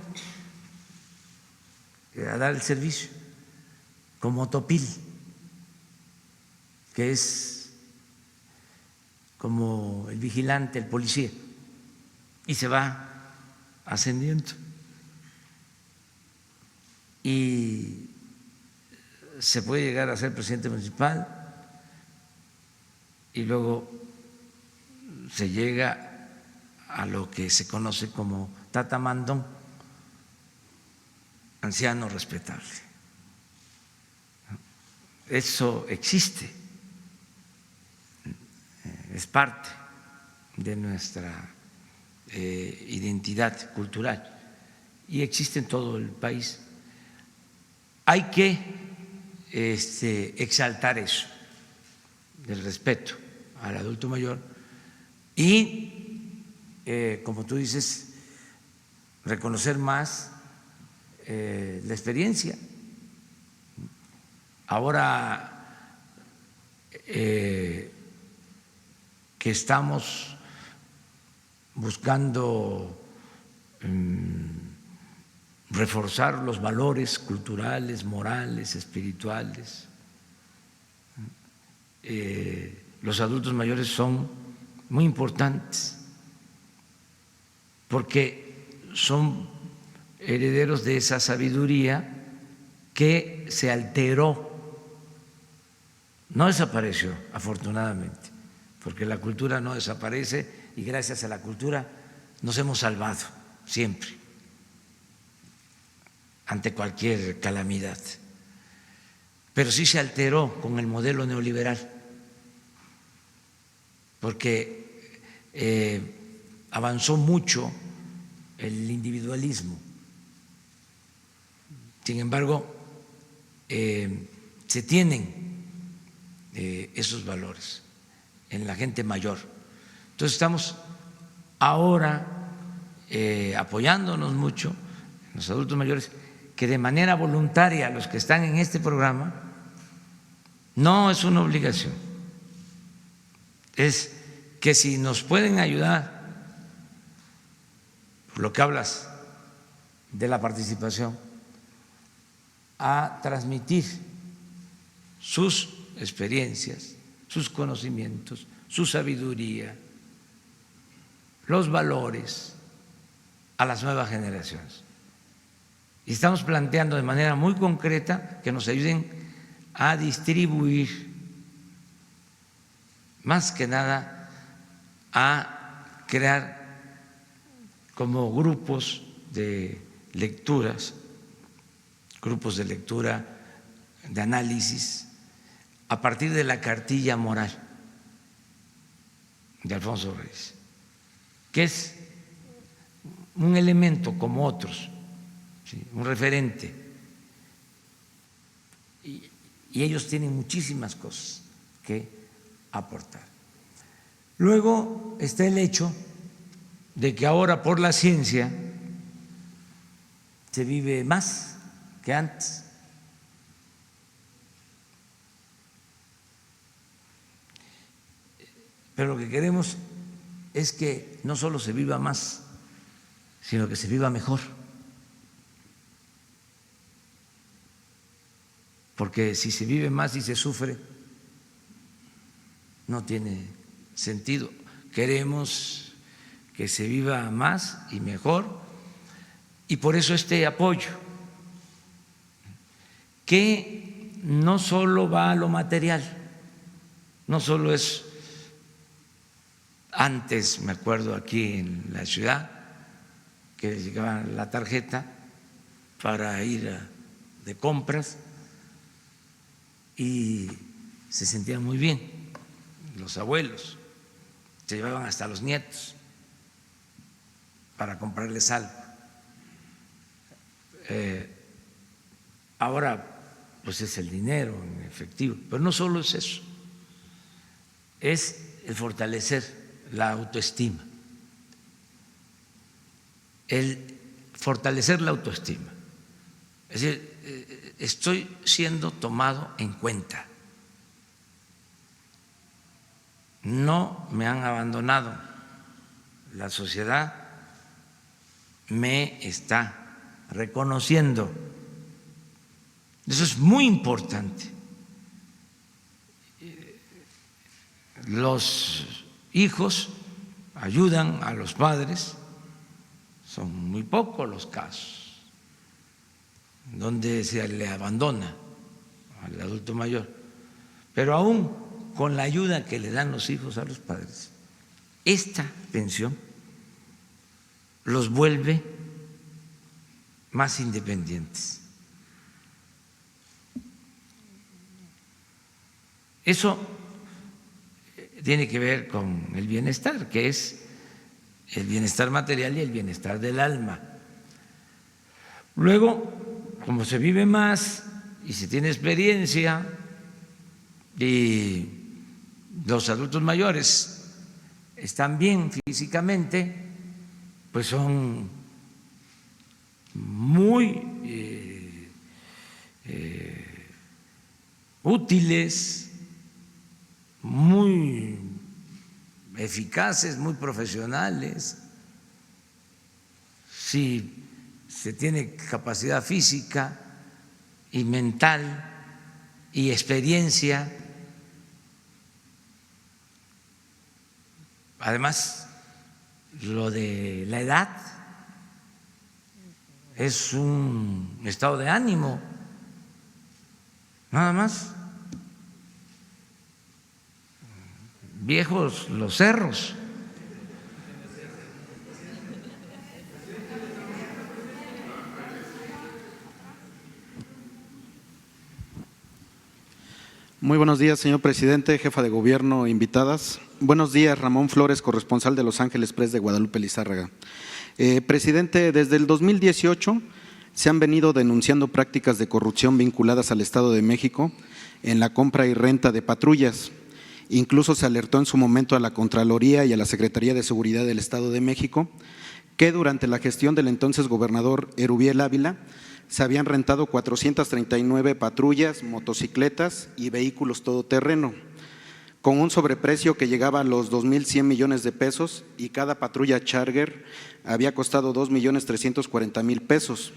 a dar el servicio. como Topil, que es como el vigilante, el policía, y se va ascendiendo. Y se puede llegar a ser presidente municipal y luego se llega a lo que se conoce como tatamandón, anciano respetable. Eso existe, es parte de nuestra identidad cultural y existe en todo el país. Hay que exaltar eso, el respeto al adulto mayor y, como tú dices, reconocer más la experiencia. Ahora que estamos buscando reforzar los valores culturales, morales, espirituales, los adultos mayores son muy importantes porque son herederos de esa sabiduría que se alteró, no desapareció, afortunadamente, porque la cultura no desaparece y gracias a la cultura nos hemos salvado siempre ante cualquier calamidad, pero sí se alteró con el modelo neoliberal, porque avanzó mucho el individualismo. Sin embargo, se tienen esos valores en la gente mayor. Entonces estamos ahora apoyándonos mucho en los adultos mayores, que de manera voluntaria los que están en este programa, no es una obligación, es que si nos pueden ayudar, por lo que hablas de la participación, a transmitir sus experiencias, sus conocimientos, su sabiduría, los valores a las nuevas generaciones. Y estamos planteando de manera muy concreta que nos ayuden a distribuir, más que nada a crear como grupos de lecturas, grupos de lectura, de análisis, a partir de la cartilla moral de Alfonso Reyes, que es un elemento como otros, ¿sí?, un referente, y ellos tienen muchísimas cosas que aportar. Luego está el hecho de que ahora por la ciencia se vive más que antes. Pero lo que queremos es que no solo se viva más, sino que se viva mejor. Porque si se vive más y se sufre, no tiene sentido. Queremos que se viva más y mejor, y por eso este apoyo, que no solo va a lo material, no solo es, antes me acuerdo aquí en la ciudad que llegaba la tarjeta para ir de compras y se sentían muy bien los abuelos, se llevaban hasta los nietos para comprarles algo. Ahora pues es el dinero en efectivo, pero no solo es eso, es el fortalecer la autoestima, el fortalecer la autoestima, es decir, estoy siendo tomado en cuenta, no me han abandonado, la sociedad me está reconociendo Eso es muy importante. Los hijos ayudan a los padres, son muy pocos los casos donde se le abandona al adulto mayor, pero aún con la ayuda que le dan los hijos a los padres, esta pensión los vuelve más independientes. Eso tiene que ver con el bienestar, que es el bienestar material y el bienestar del alma. Luego, como se vive más y se tiene experiencia y los adultos mayores están bien físicamente, pues son muy útiles, muy eficaces, muy profesionales. Si se tiene capacidad física y mental y experiencia, además lo de la edad es un estado de ánimo, nada más. Viejos los cerros. Muy buenos días, señor presidente, jefa de gobierno, invitadas. Buenos días, Ramón Flores, corresponsal de Los Ángeles Press de Guadalupe Lizárraga. Presidente, desde el 2018 se han venido denunciando prácticas de corrupción vinculadas al Estado de México en la compra y renta de patrullas. Incluso se alertó en su momento a la Contraloría y a la Secretaría de Seguridad del Estado de México que durante la gestión del entonces gobernador Erubiel Ávila se habían rentado 439 patrullas, motocicletas y vehículos todoterreno, con un sobreprecio que llegaba a los 2.100 millones de pesos y cada patrulla Charger había costado 2.340.000 pesos.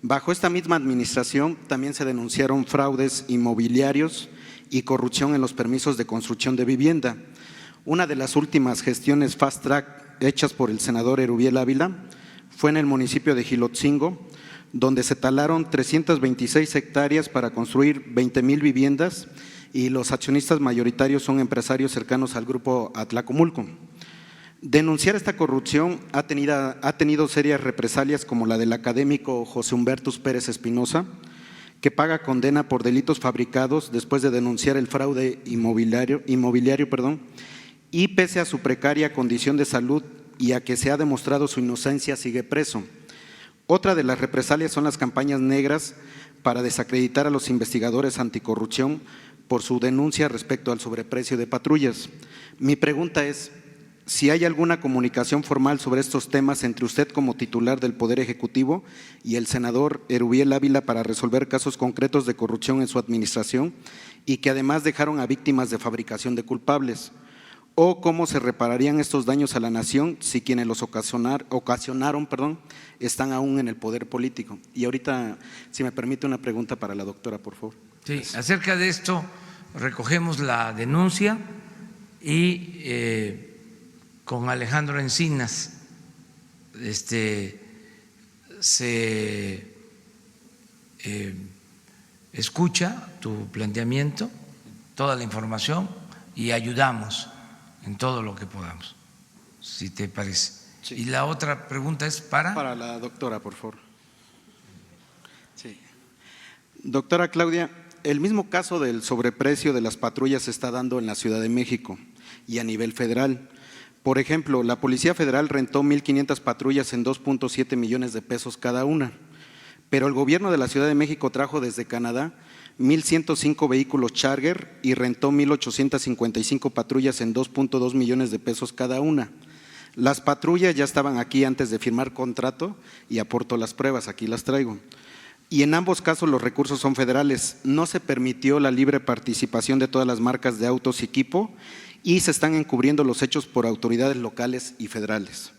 Bajo esta misma administración también se denunciaron fraudes inmobiliarios y corrupción en los permisos de construcción de vivienda. Una de las últimas gestiones fast track hechas por el senador Erubiel Ávila fue en el municipio de Jilotzingo, donde se talaron 326 hectáreas para construir 20,000 viviendas y los accionistas mayoritarios son empresarios cercanos al grupo Atlacomulco. Denunciar esta corrupción ha tenido serias represalias como la del académico José Humbertus Pérez Espinosa, que paga condena por delitos fabricados después de denunciar el fraude inmobiliario, y pese a su precaria condición de salud y a que se ha demostrado su inocencia, sigue preso. Otra de las represalias son las campañas negras para desacreditar a los investigadores anticorrupción por su denuncia respecto al sobreprecio de patrullas. Mi pregunta es si hay alguna comunicación formal sobre estos temas entre usted como titular del Poder Ejecutivo y el senador Erubiel Ávila para resolver casos concretos de corrupción en su administración y que además dejaron a víctimas de fabricación de culpables, o cómo se repararían estos daños a la nación si quienes los ocasionaron están aún en el poder político. Y ahorita, si me permite, una pregunta para la doctora, por favor. Sí, acerca de esto recogemos la denuncia y con Alejandro Encinas se escucha tu planteamiento, toda la información y ayudamos en todo lo que podamos, si te parece. Sí. Y la otra pregunta es para la doctora, por favor. Sí. Doctora Claudia, el mismo caso del sobreprecio de las patrullas se está dando en la Ciudad de México y a nivel federal. Por ejemplo, la Policía Federal rentó 1,500 patrullas en 2.7 millones de pesos cada una, pero el gobierno de la Ciudad de México trajo desde Canadá 1,105 vehículos Charger y rentó 1,855 patrullas en 2.2 millones de pesos cada una. Las patrullas ya estaban aquí antes de firmar contrato y aporto las pruebas, aquí las traigo. Y en ambos casos los recursos son federales. No se permitió la libre participación de todas las marcas de autos y equipo y se están encubriendo los hechos por autoridades locales y federales.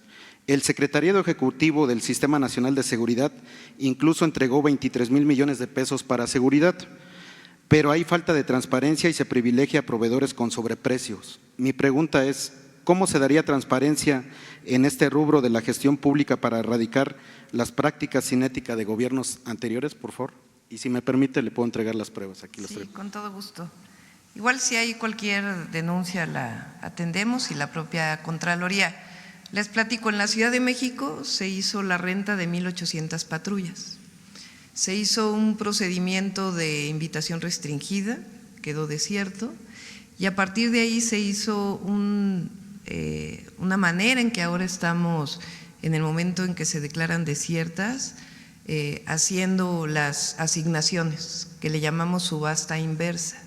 El Secretariado Ejecutivo del Sistema Nacional de Seguridad incluso entregó 23,000 millones de pesos para seguridad, pero hay falta de transparencia y se privilegia a proveedores con sobreprecios. Mi pregunta es, ¿cómo se daría transparencia en este rubro de la gestión pública para erradicar las prácticas sin ética de gobiernos anteriores, por favor? Y si me permite, le puedo entregar las pruebas. Aquí las Sí, traigo. con todo gusto. Igual si hay cualquier denuncia la atendemos y la propia Contraloría. Les platico, en la Ciudad de México se hizo la renta de 1,800 patrullas. Se hizo un procedimiento de invitación restringida, quedó desierto, y a partir de ahí se hizo una manera en que ahora estamos, en el momento en que se declaran desiertas, haciendo las asignaciones, que le llamamos subasta inversa.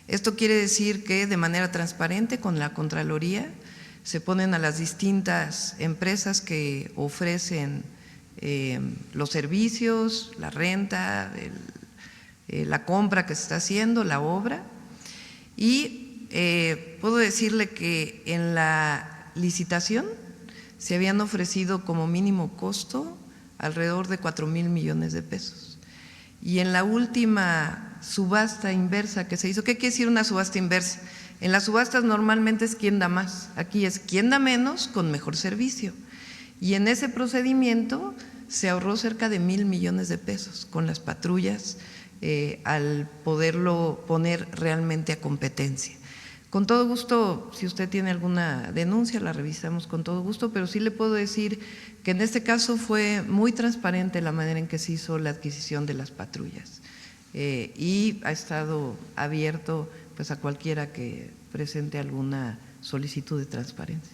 Esto quiere decir que de manera transparente con la Contraloría se ponen a las distintas empresas que ofrecen los servicios, la renta, la compra que se está haciendo, la obra, y puedo decirle que en la licitación se habían ofrecido como mínimo costo alrededor de 4,000 millones de pesos. Y en la última subasta inversa que se hizo, ¿qué quiere decir una subasta inversa? En las subastas normalmente es quien da más, aquí es quien da menos con mejor servicio. Y en ese procedimiento se ahorró cerca de 1,000 millones de pesos con las patrullas al poderlo poner realmente a competencia. Con todo gusto, si usted tiene alguna denuncia, la revisamos con todo gusto, pero sí le puedo decir que en este caso fue muy transparente la manera en que se hizo la adquisición de las patrullas y ha estado abierto pues a cualquiera que presente alguna solicitud de transparencia.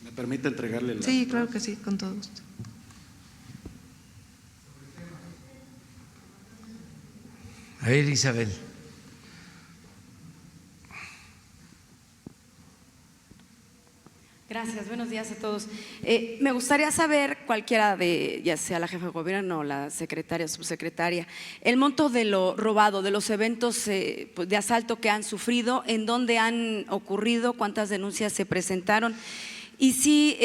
¿Me permite entregarle la? Sí, claro que sí, con todo gusto. A ver, Isabel. Gracias, buenos días a todos. Me gustaría saber, cualquiera de, ya sea la jefa de gobierno o la secretaria o subsecretaria, el monto de lo robado, de los eventos de asalto que han sufrido, en dónde han ocurrido, cuántas denuncias se presentaron. Y si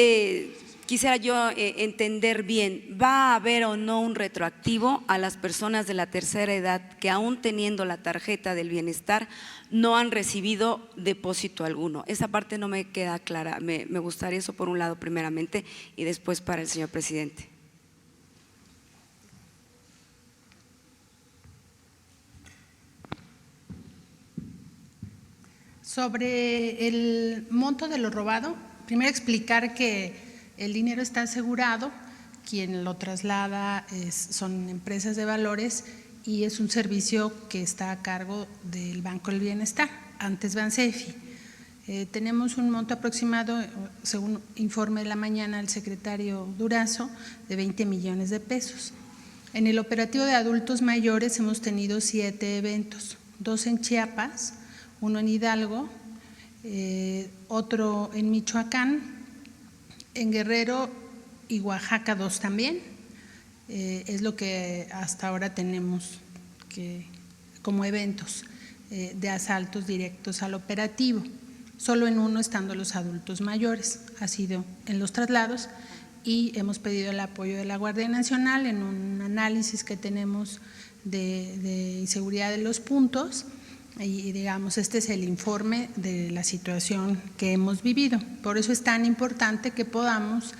quisiera yo entender bien, ¿va a haber o no un retroactivo a las personas de la tercera edad que aún teniendo la tarjeta del bienestar no han recibido depósito alguno? Esa parte no me queda clara, me gustaría eso por un lado primeramente y después para el señor presidente. Sobre el monto de lo robado, primero explicar que el dinero está asegurado, quien lo traslada son empresas de valores y es un servicio que está a cargo del Banco del Bienestar, antes Bansefi. Tenemos un monto aproximado, según informe de la mañana el secretario Durazo, de 20 millones de pesos. En el operativo de adultos mayores hemos tenido 7 eventos, 2 en Chiapas, 1 en Hidalgo, otro en Michoacán, en Guerrero y Oaxaca 2 también. Es lo que hasta ahora tenemos como eventos de asaltos directos al operativo. Solo en uno estando los adultos mayores, ha sido en los traslados, y hemos pedido el apoyo de la Guardia Nacional en un análisis que tenemos de inseguridad de los puntos. Y digamos, este es el informe de la situación que hemos vivido. Por eso es tan importante que podamos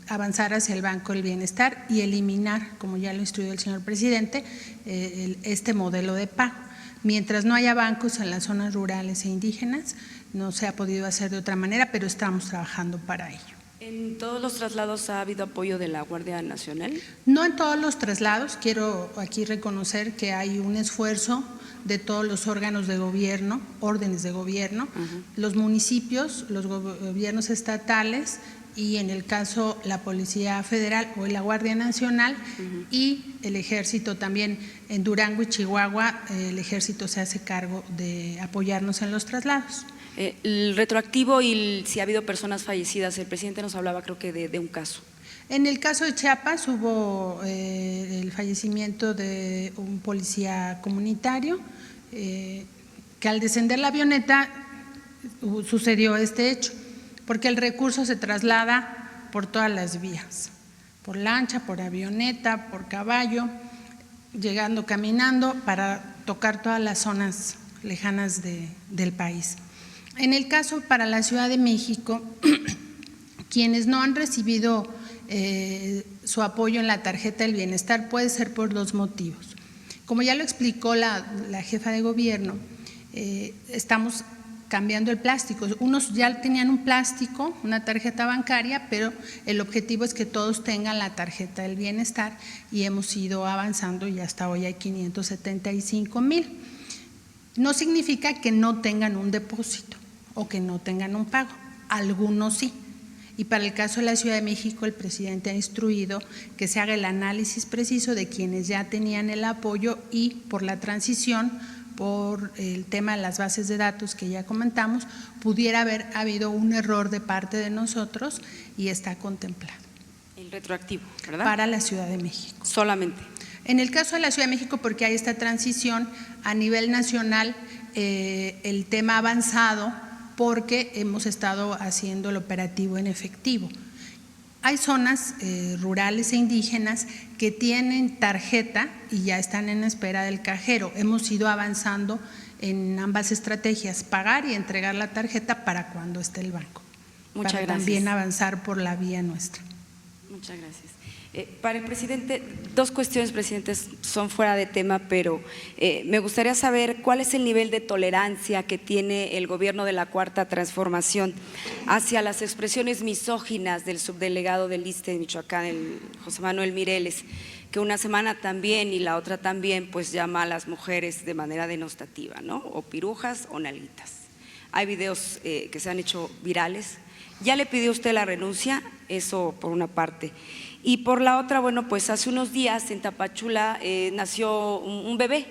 avanzar hacia el Banco del Bienestar y eliminar, como ya lo instruyó el señor presidente, este modelo de pago. Mientras no haya bancos en las zonas rurales e indígenas, no se ha podido hacer de otra manera, pero estamos trabajando para ello. ¿En todos los traslados ha habido apoyo de la Guardia Nacional? No en todos los traslados, quiero aquí reconocer que hay un esfuerzo de todos los órganos de gobierno, órdenes de gobierno, los municipios, los gobiernos estatales y en el caso la Policía Federal o la Guardia Nacional y el Ejército también. En Durango y Chihuahua el Ejército se hace cargo de apoyarnos en los traslados. El retroactivo y si ha habido personas fallecidas, el presidente nos hablaba creo que de un caso. En el caso de Chiapas hubo el fallecimiento de un policía comunitario que al descender la avioneta sucedió este hecho, porque el recurso se traslada por todas las vías, por lancha, por avioneta, por caballo, llegando caminando para tocar todas las zonas lejanas del país. En el caso para la Ciudad de México, quienes no han recibido su apoyo en la tarjeta del bienestar puede ser por dos motivos. Como ya lo explicó la jefa de gobierno, estamos cambiando el plástico. Unos ya tenían un plástico, una tarjeta bancaria, pero el objetivo es que todos tengan la tarjeta del bienestar y hemos ido avanzando y hasta hoy hay 575,000. No significa que no tengan un depósito o que no tengan un pago, algunos sí. Y para el caso de la Ciudad de México, el presidente ha instruido que se haga el análisis preciso de quienes ya tenían el apoyo y por la transición, por el tema de las bases de datos que ya comentamos, pudiera haber habido un error de parte de nosotros y está contemplado. El retroactivo, ¿verdad? Para la Ciudad de México. Solamente. En el caso de la Ciudad de México, porque hay esta transición a nivel nacional, el tema ha avanzado porque hemos estado haciendo el operativo en efectivo. Hay zonas rurales e indígenas que tienen tarjeta y ya están en espera del cajero. Hemos ido avanzando en ambas estrategias, pagar y entregar la tarjeta para cuando esté el banco. Muchas para gracias. También avanzar por la vía nuestra. Muchas gracias. Para el presidente, dos cuestiones, presidente, son fuera de tema, pero me gustaría saber cuál es el nivel de tolerancia que tiene el gobierno de la Cuarta Transformación hacia las expresiones misóginas del subdelegado del ISSSTE de Michoacán, el José Manuel Mireles, que una semana también y la otra también pues llama a las mujeres de manera denostativa, ¿no? O pirujas o nalguitas. Hay videos que se han hecho virales. ¿Ya le pidió usted la renuncia? Eso por una parte. Y por la otra, bueno, pues hace unos días en Tapachula nació un bebé.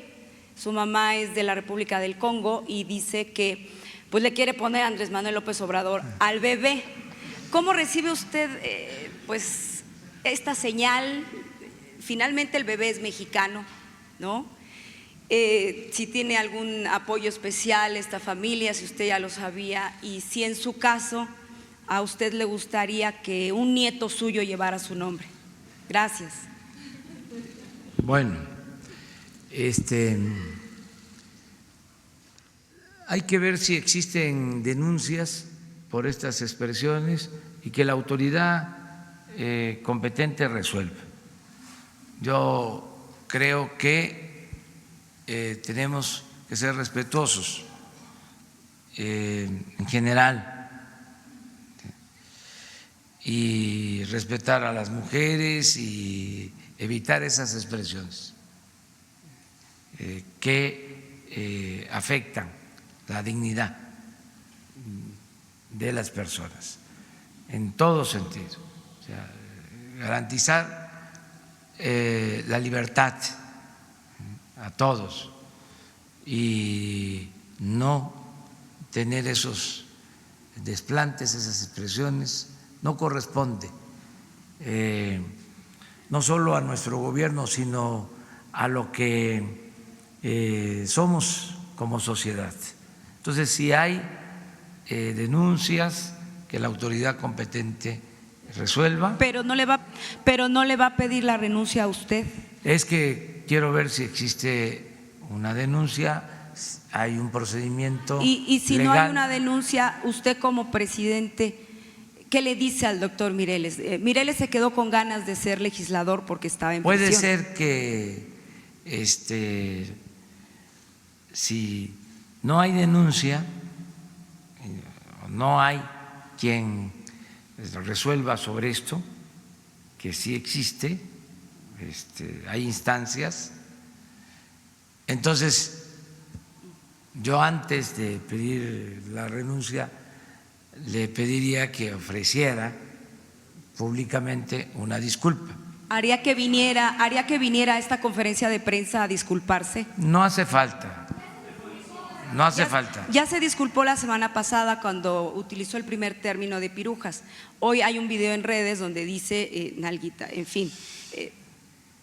Su mamá es de la República del Congo y dice que pues le quiere poner Andrés Manuel López Obrador al bebé. ¿Cómo recibe usted pues esta señal? Finalmente el bebé es mexicano, ¿no? Si tiene algún apoyo especial esta familia, si usted ya lo sabía, y si en su caso a usted le gustaría que un nieto suyo llevara su nombre. Gracias. Bueno, hay que ver si existen denuncias por estas expresiones y que la autoridad competente resuelva. Yo creo que tenemos que ser respetuosos en general y respetar a las mujeres y evitar esas expresiones que afectan la dignidad de las personas en todo sentido. O sea, garantizar la libertad a todos y no tener esos desplantes, esas expresiones. No corresponde no solo a nuestro gobierno, sino a lo que somos como sociedad. Entonces, si hay denuncias, que la autoridad competente resuelva. Pero no le va a pedir la renuncia a usted. Es que quiero ver si existe una denuncia, hay un procedimiento y si legal. No hay una denuncia, usted como presidente, ¿qué le dice al doctor Mireles? Mireles se quedó con ganas de ser legislador porque estaba en prisión. Puede ser que si no hay denuncia, no hay quien resuelva sobre esto, que sí existe, hay instancias. Entonces, yo antes de pedir la renuncia le pediría que ofreciera públicamente una disculpa. ¿Haría que viniera a esta conferencia de prensa a disculparse? No hace falta. No hace falta. Ya se disculpó la semana pasada cuando utilizó el primer término de pirujas. Hoy hay un video en redes donde dice nalguita, en fin.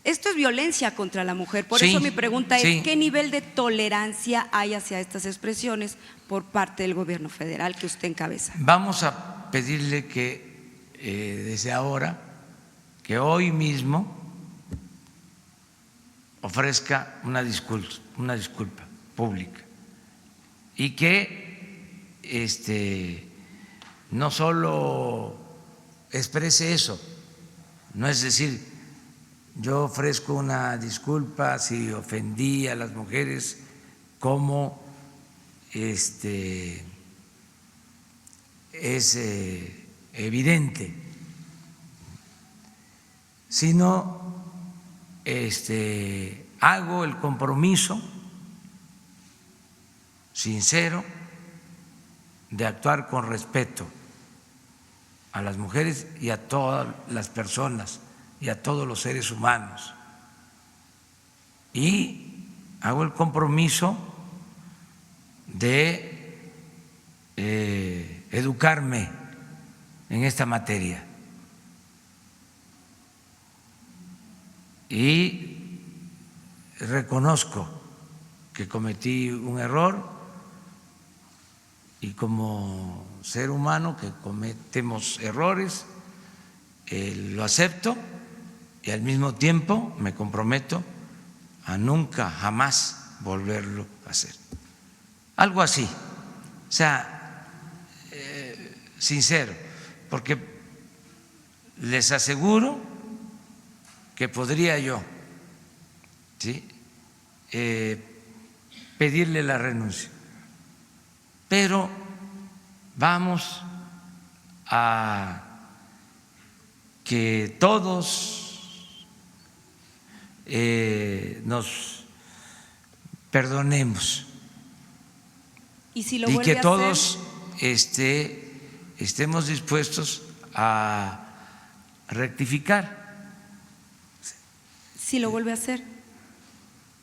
Esto es violencia contra la mujer. Por eso mi pregunta es, ¿qué nivel de tolerancia hay hacia estas expresiones por parte del gobierno federal que usted encabeza? Vamos a pedirle que desde ahora que hoy mismo ofrezca una disculpa pública y que no solo exprese eso, no es decir, yo ofrezco una disculpa si ofendí a las mujeres como es evidente, sino hago el compromiso sincero de actuar con respeto a las mujeres y a todas las personas y a todos los seres humanos. Y hago el compromiso de educarme en esta materia. Y reconozco que cometí un error y como ser humano que cometemos errores, lo acepto y al mismo tiempo me comprometo a nunca, jamás volverlo a hacer. Algo así, o sea, sincero, porque les aseguro que podría yo, ¿sí?, pedirle la renuncia, pero vamos a que todos nos perdonemos y, si lo y vuelve que a todos hacer, estemos dispuestos a rectificar. si lo vuelve a hacer.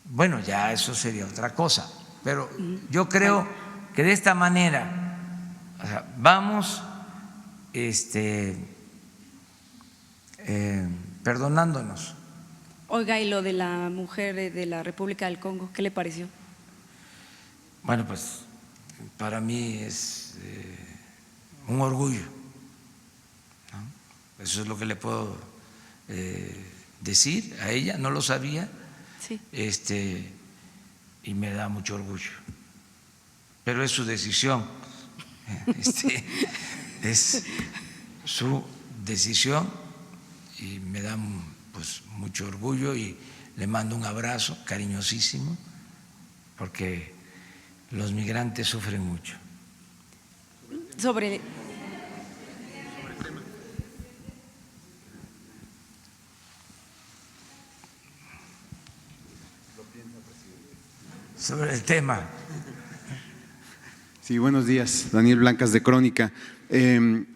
Bueno, ya eso sería otra cosa, pero yo creo que de esta manera, o sea, vamos perdonándonos. Oiga, y lo de la mujer de la República del Congo, ¿qué le pareció? Bueno, pues para mí es un orgullo, ¿no? Eso es lo que le puedo decir a ella, no lo sabía. Sí. Y me da mucho orgullo, pero es su decisión, es su decisión y me da pues mucho orgullo y le mando un abrazo cariñosísimo porque los migrantes sufren mucho. Sobre el tema. Sí, buenos días, Daniel Blancas de Crónica. El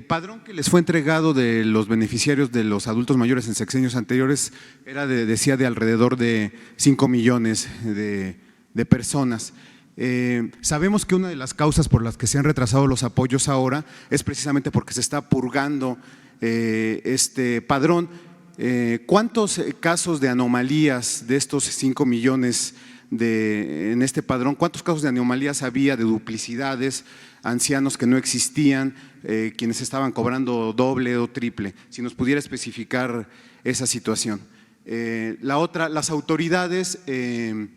padrón que les fue entregado de los beneficiarios de los adultos mayores en sexenios anteriores era decía de alrededor de 5 millones de personas. Sabemos que una de las causas por las que se han retrasado los apoyos ahora es precisamente porque se está purgando este padrón. ¿Cuántos casos de anomalías de estos 5 millones en este padrón, cuántos casos de anomalías había, de duplicidades, ancianos que no existían, quienes estaban cobrando doble o triple? Si nos pudiera especificar esa situación. La otra, las autoridades, ¿qué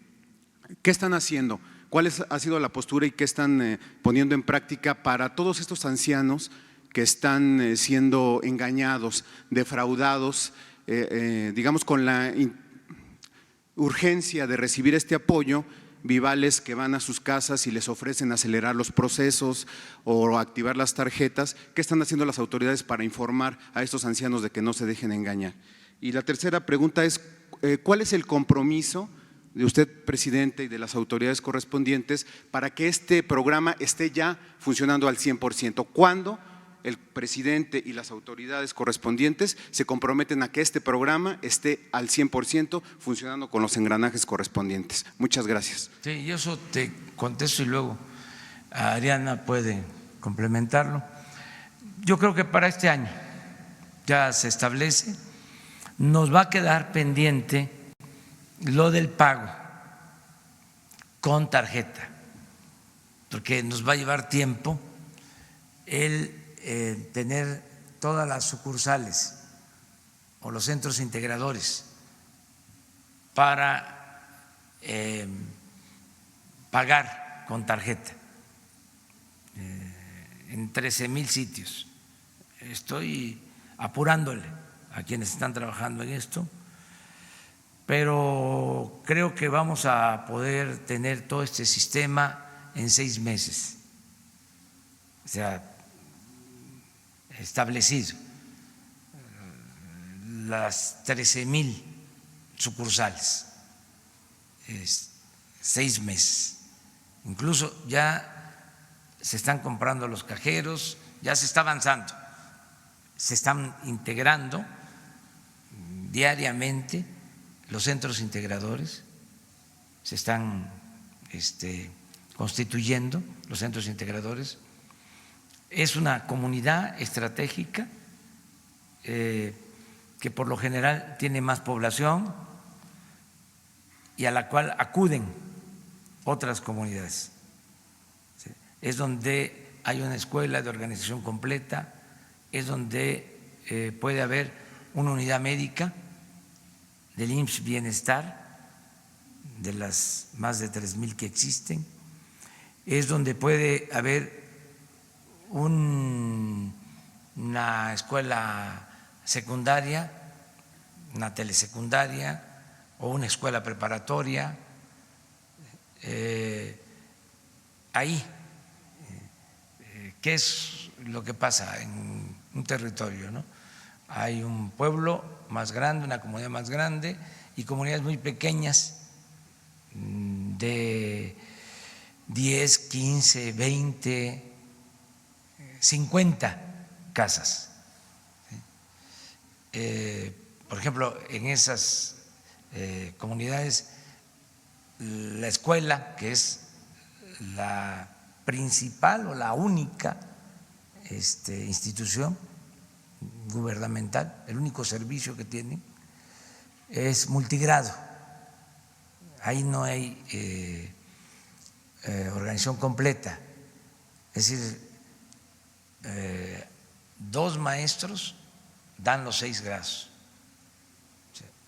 están haciendo? ¿Cuál ha sido la postura y qué están poniendo en práctica para todos estos ancianos que están siendo engañados, defraudados, digamos con la urgencia de recibir este apoyo, vivales que van a sus casas y les ofrecen acelerar los procesos o activar las tarjetas? ¿Qué están haciendo las autoridades para informar a estos ancianos de que no se dejen engañar? Y la tercera pregunta es, ¿cuál es el compromiso de usted, presidente, y de las autoridades correspondientes para que este programa esté ya funcionando al 100%? ¿Cuándo el presidente y las autoridades correspondientes se comprometen a que este programa esté al 100% funcionando con los engranajes correspondientes? Muchas gracias. Sí, y eso te contesto y luego Ariana puede complementarlo. Yo creo que para este año ya se establece, nos va a quedar pendiente lo del pago con tarjeta, porque nos va a llevar tiempo el tener todas las sucursales o los centros integradores para pagar con tarjeta en 13,000 sitios. Estoy apurándole a quienes están trabajando en esto, pero creo que vamos a poder tener todo este sistema en 6 meses, o sea, establecido, las 13,000 sucursales, 6 meses. Incluso ya se están comprando los cajeros, ya se está avanzando, se están integrando diariamente los centros integradores, se están constituyendo los centros integradores. Es una comunidad estratégica que por lo general tiene más población y a la cual acuden otras comunidades. Es donde hay una escuela de organización completa, es donde puede haber una unidad médica del IMSS Bienestar, de las más de 3,000 que existen, es donde puede haber una escuela secundaria, una telesecundaria o una escuela preparatoria. Ahí, ¿qué es lo que pasa en un territorio, ¿no? Hay un pueblo más grande, una comunidad más grande y comunidades muy pequeñas de 10, 15, 20, 50 casas. Por ejemplo, en esas comunidades, la escuela, que es la principal o la única institución gubernamental, el único servicio que tienen, es multigrado. Ahí no hay organización completa, es decir, 2 maestros dan los 6 grados,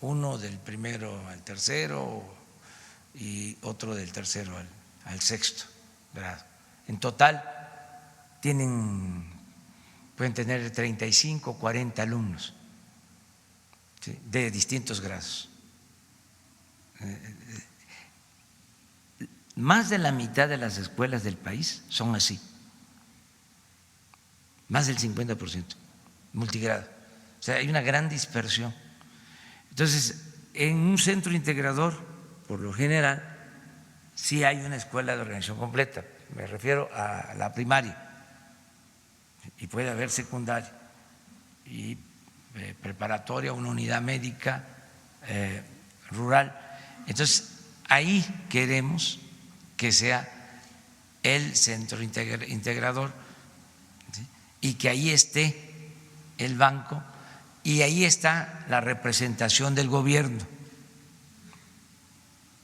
uno del primero al tercero y otro del tercero al 6º grado. En total pueden tener 35 o 40 alumnos, ¿sí?, de distintos grados. Más de la mitad de las escuelas del país son así, más del 50%, multigrado. O sea, hay una gran dispersión. Entonces, en un centro integrador, por lo general, sí hay una escuela de organización completa, me refiero a la primaria, y puede haber secundaria y preparatoria, una unidad médica rural. Entonces, ahí queremos que sea el centro integrador, ¿sí?, y que ahí esté el banco y ahí está la representación del gobierno.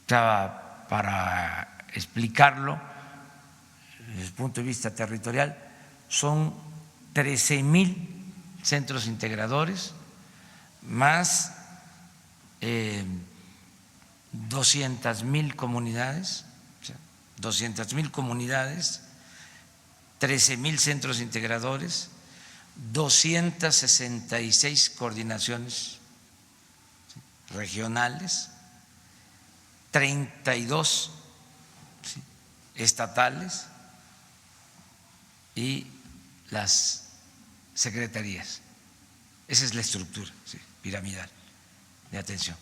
O sea, para explicarlo desde el punto de vista territorial, son 13,000 centros integradores más 200,000 comunidades, o sea, 200,000 comunidades, 13,000 centros integradores, 266 coordinaciones regionales, 32 estatales y las secretarías. Esa es la estructura, ¿sí?, piramidal de atención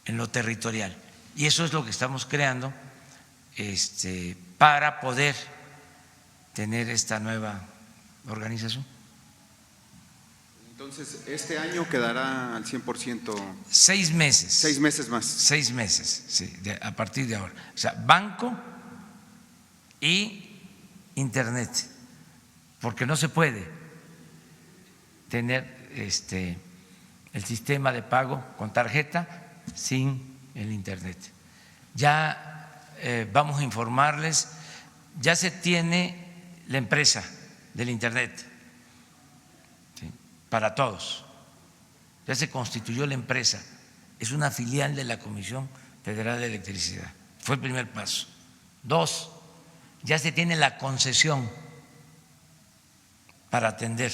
en lo territorial. Y eso es lo que estamos creando para poder tener esta nueva organización. Entonces, ¿este año quedará al 100%? 6 meses. 6 meses más. 6 meses, sí, a partir de ahora. O sea, banco y internet, porque no se puede tener el sistema de pago con tarjeta sin el internet. Ya vamos a informarles, ya se tiene la empresa del internet, ¿sí?, para Todos. Ya se constituyó la empresa, es una filial de la Comisión Federal de Electricidad. Fue el primer paso. 2, ya se tiene la concesión para atender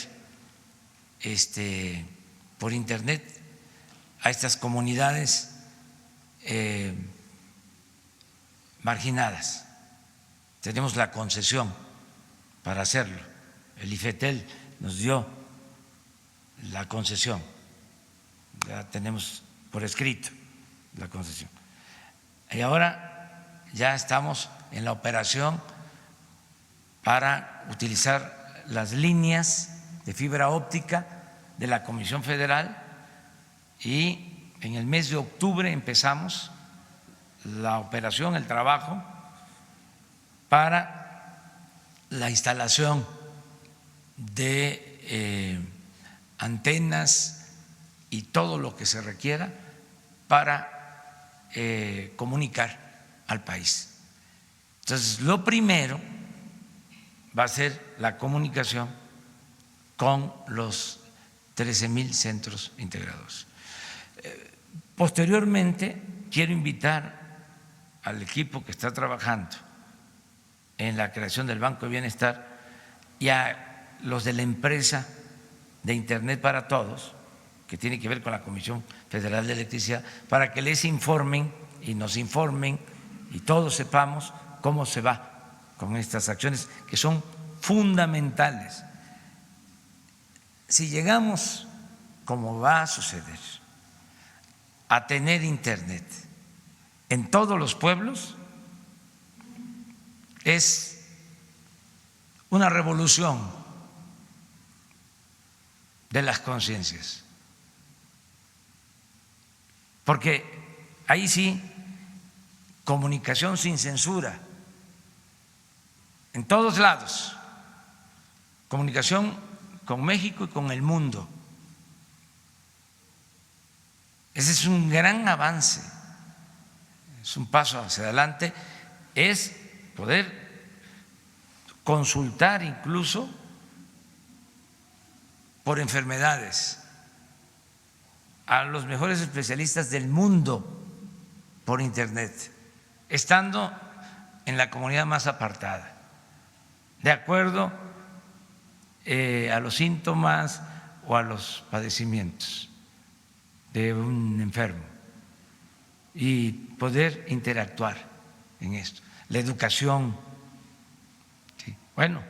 por internet a estas comunidades marginadas. Tenemos la concesión para hacerlo. El IFETEL nos dio la concesión, ya tenemos por escrito la concesión. Y ahora ya estamos en la operación para utilizar las líneas de fibra óptica de la Comisión Federal y en el mes de octubre empezamos la operación, el trabajo para la instalación de antenas y todo lo que se requiera para comunicar al país. Entonces, lo primero va a ser la comunicación con los 13,000 centros integradores. Posteriormente, quiero invitar al equipo que está trabajando en la creación del Banco de Bienestar y a los de la empresa de Internet para Todos, que tiene que ver con la Comisión Federal de Electricidad, para que les informen y nos informen y todos sepamos cómo se va con estas acciones que son fundamentales. Si llegamos, como va a suceder, a tener Internet en todos los pueblos, es una revolución de las conciencias, porque ahí sí, comunicación sin censura, en todos lados, comunicación con México y con el mundo. Ese es un gran avance, es un paso hacia adelante, es poder consultar incluso por enfermedades a los mejores especialistas del mundo por internet, estando en la comunidad más apartada, de acuerdo a los síntomas o a los padecimientos de un enfermo, y poder interactuar en esto. La educación, ¿sí? Bueno,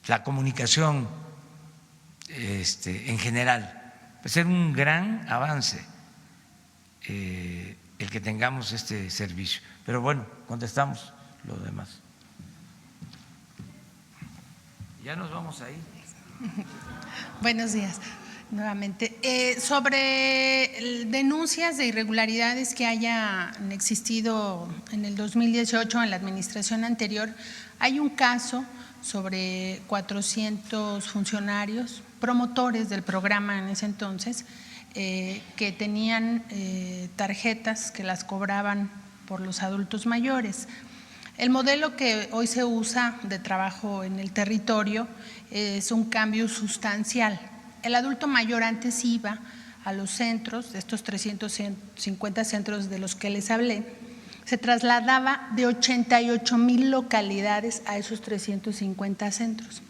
la comunicación en general, va a ser un gran avance el que tengamos este servicio. Pero bueno, contestamos lo demás. Ya nos vamos ahí. Buenos días. Nuevamente, sobre denuncias de irregularidades que hayan existido en el 2018 en la administración anterior, hay un caso sobre 400 funcionarios, promotores del programa en ese entonces, que tenían tarjetas que las cobraban por los adultos mayores. El modelo que hoy se usa de trabajo en el territorio es un cambio sustancial. El adulto mayor antes iba a los centros, de estos 350 centros de los que les hablé, se trasladaba de 88,000 localidades a esos 350 centros.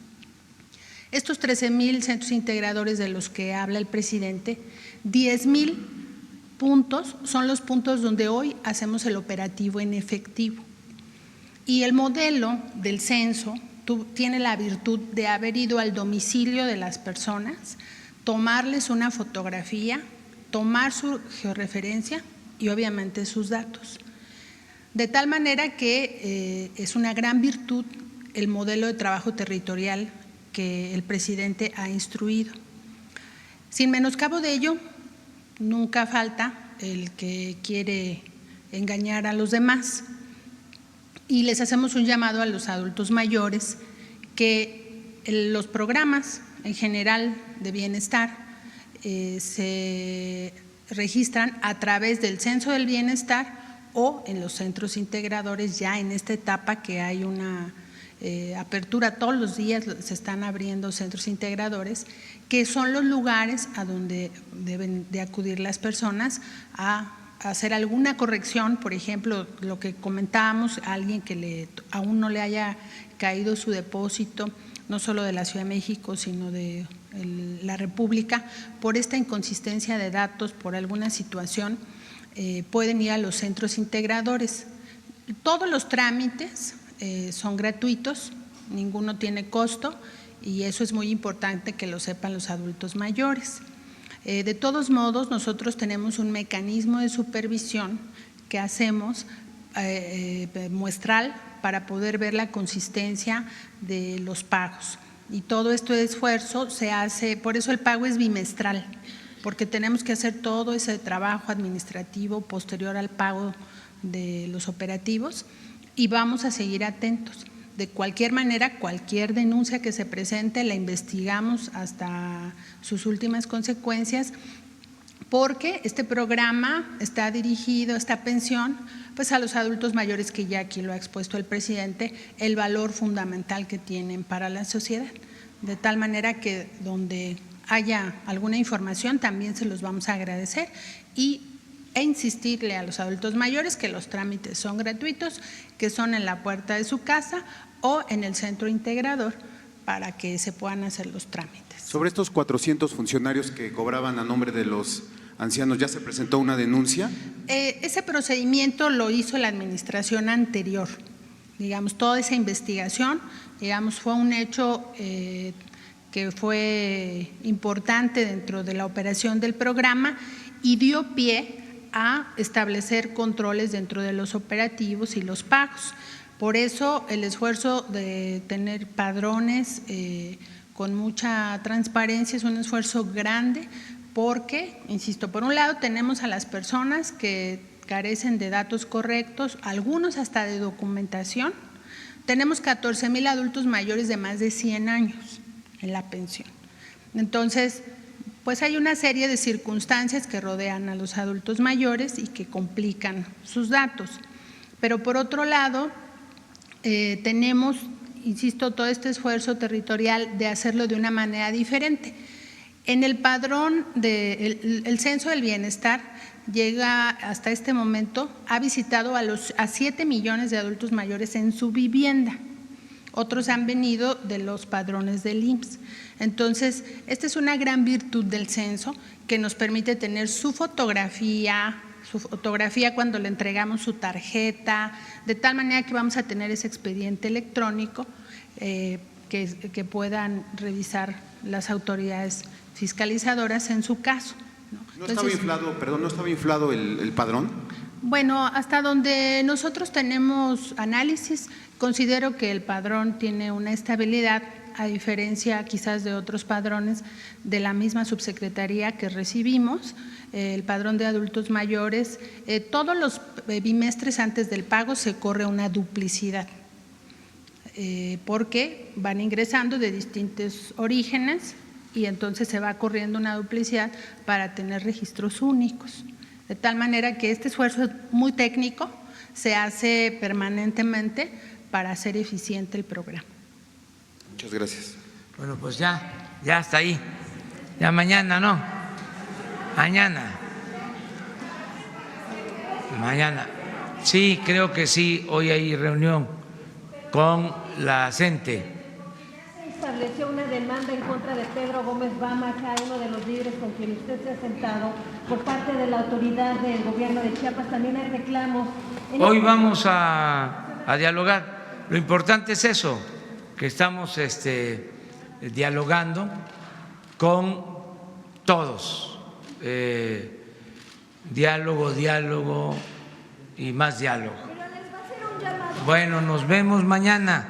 Estos 13,000 centros integradores de los que habla el presidente, 10,000 puntos son los puntos donde hoy hacemos el operativo en efectivo. Y el modelo del censo tiene la virtud de haber ido al domicilio de las personas, tomarles una fotografía, tomar su georreferencia y obviamente sus datos. De tal manera que es una gran virtud el modelo de trabajo territorial que el presidente ha instruido. Sin menoscabo de ello, nunca falta el que quiere engañar a los demás. Y les hacemos un llamado a los adultos mayores que los programas en general de bienestar se registran a través del Censo del Bienestar o en los centros integradores ya en esta etapa que hay una apertura todos los días, se están abriendo centros integradores, que son los lugares a donde deben de acudir las personas a hacer alguna corrección, por ejemplo, lo que comentábamos, a alguien que aún no le haya caído su depósito, no solo de la Ciudad de México, sino de la República, por esta inconsistencia de datos, por alguna situación, pueden ir a los centros integradores. Todos los trámites son gratuitos, ninguno tiene costo, y eso es muy importante que lo sepan los adultos mayores. De todos modos, nosotros tenemos un mecanismo de supervisión que hacemos muestral para poder ver la consistencia de los pagos. Y todo este esfuerzo se hace, por eso el pago es bimestral, porque tenemos que hacer todo ese trabajo administrativo posterior al pago de los operativos, y vamos a seguir atentos. De cualquier manera, cualquier denuncia que se presente la investigamos hasta sus últimas consecuencias, porque este programa está dirigido, esta pensión, pues a los adultos mayores, que ya aquí lo ha expuesto el presidente, el valor fundamental que tienen para la sociedad. De tal manera que donde haya alguna información también se los vamos a agradecer e insistirle a los adultos mayores que los trámites son gratuitos, que son en la puerta de su casa o en el centro integrador, para que se puedan hacer los trámites. Sobre estos 400 funcionarios que cobraban a nombre de los ancianos, ¿ya se presentó una denuncia? Ese procedimiento lo hizo la administración anterior. Digamos, toda esa investigación, digamos, fue un hecho que fue importante dentro de la operación del programa y dio pie a establecer controles dentro de los operativos y los pagos. Por eso el esfuerzo de tener padrones con mucha transparencia es un esfuerzo grande, porque, insisto, por un lado tenemos a las personas que carecen de datos correctos, algunos hasta de documentación. Tenemos 14,000 adultos mayores de más de 100 años en la pensión. Entonces, pues hay una serie de circunstancias que rodean a los adultos mayores y que complican sus datos. Pero por otro lado, tenemos, insisto, todo este esfuerzo territorial de hacerlo de una manera diferente. En el padrón el Censo del Bienestar llega hasta este momento, ha visitado a 7 millones de adultos mayores en su vivienda. Otros han venido de los padrones del IMSS. Entonces, esta es una gran virtud del censo, que nos permite tener su fotografía cuando le entregamos su tarjeta, de tal manera que vamos a tener ese expediente electrónico que puedan revisar las autoridades fiscalizadoras en su caso. ¿No estaba inflado el padrón? Bueno, hasta donde nosotros tenemos análisis, considero que el padrón tiene una estabilidad, a diferencia quizás de otros padrones de la misma subsecretaría que recibimos. El padrón de adultos mayores, todos los bimestres antes del pago se corre una duplicidad, porque van ingresando de distintos orígenes y entonces se va corriendo una duplicidad para tener registros únicos. De tal manera que este esfuerzo muy técnico se hace permanentemente para hacer eficiente el programa. Muchas gracias. Bueno, pues ya está ahí. Ya mañana, ¿no? Mañana. Sí, creo que sí. Hoy hay reunión con la CENTE. Se estableció una demanda en contra de Pedro Gómez Bamaja, uno de los líderes con quien usted se ha sentado, por parte de la autoridad del gobierno de Chiapas. También hay reclamos. Hoy vamos a dialogar. Lo importante es eso, que estamos dialogando con todos. Diálogo y más diálogo. Bueno, nos vemos mañana.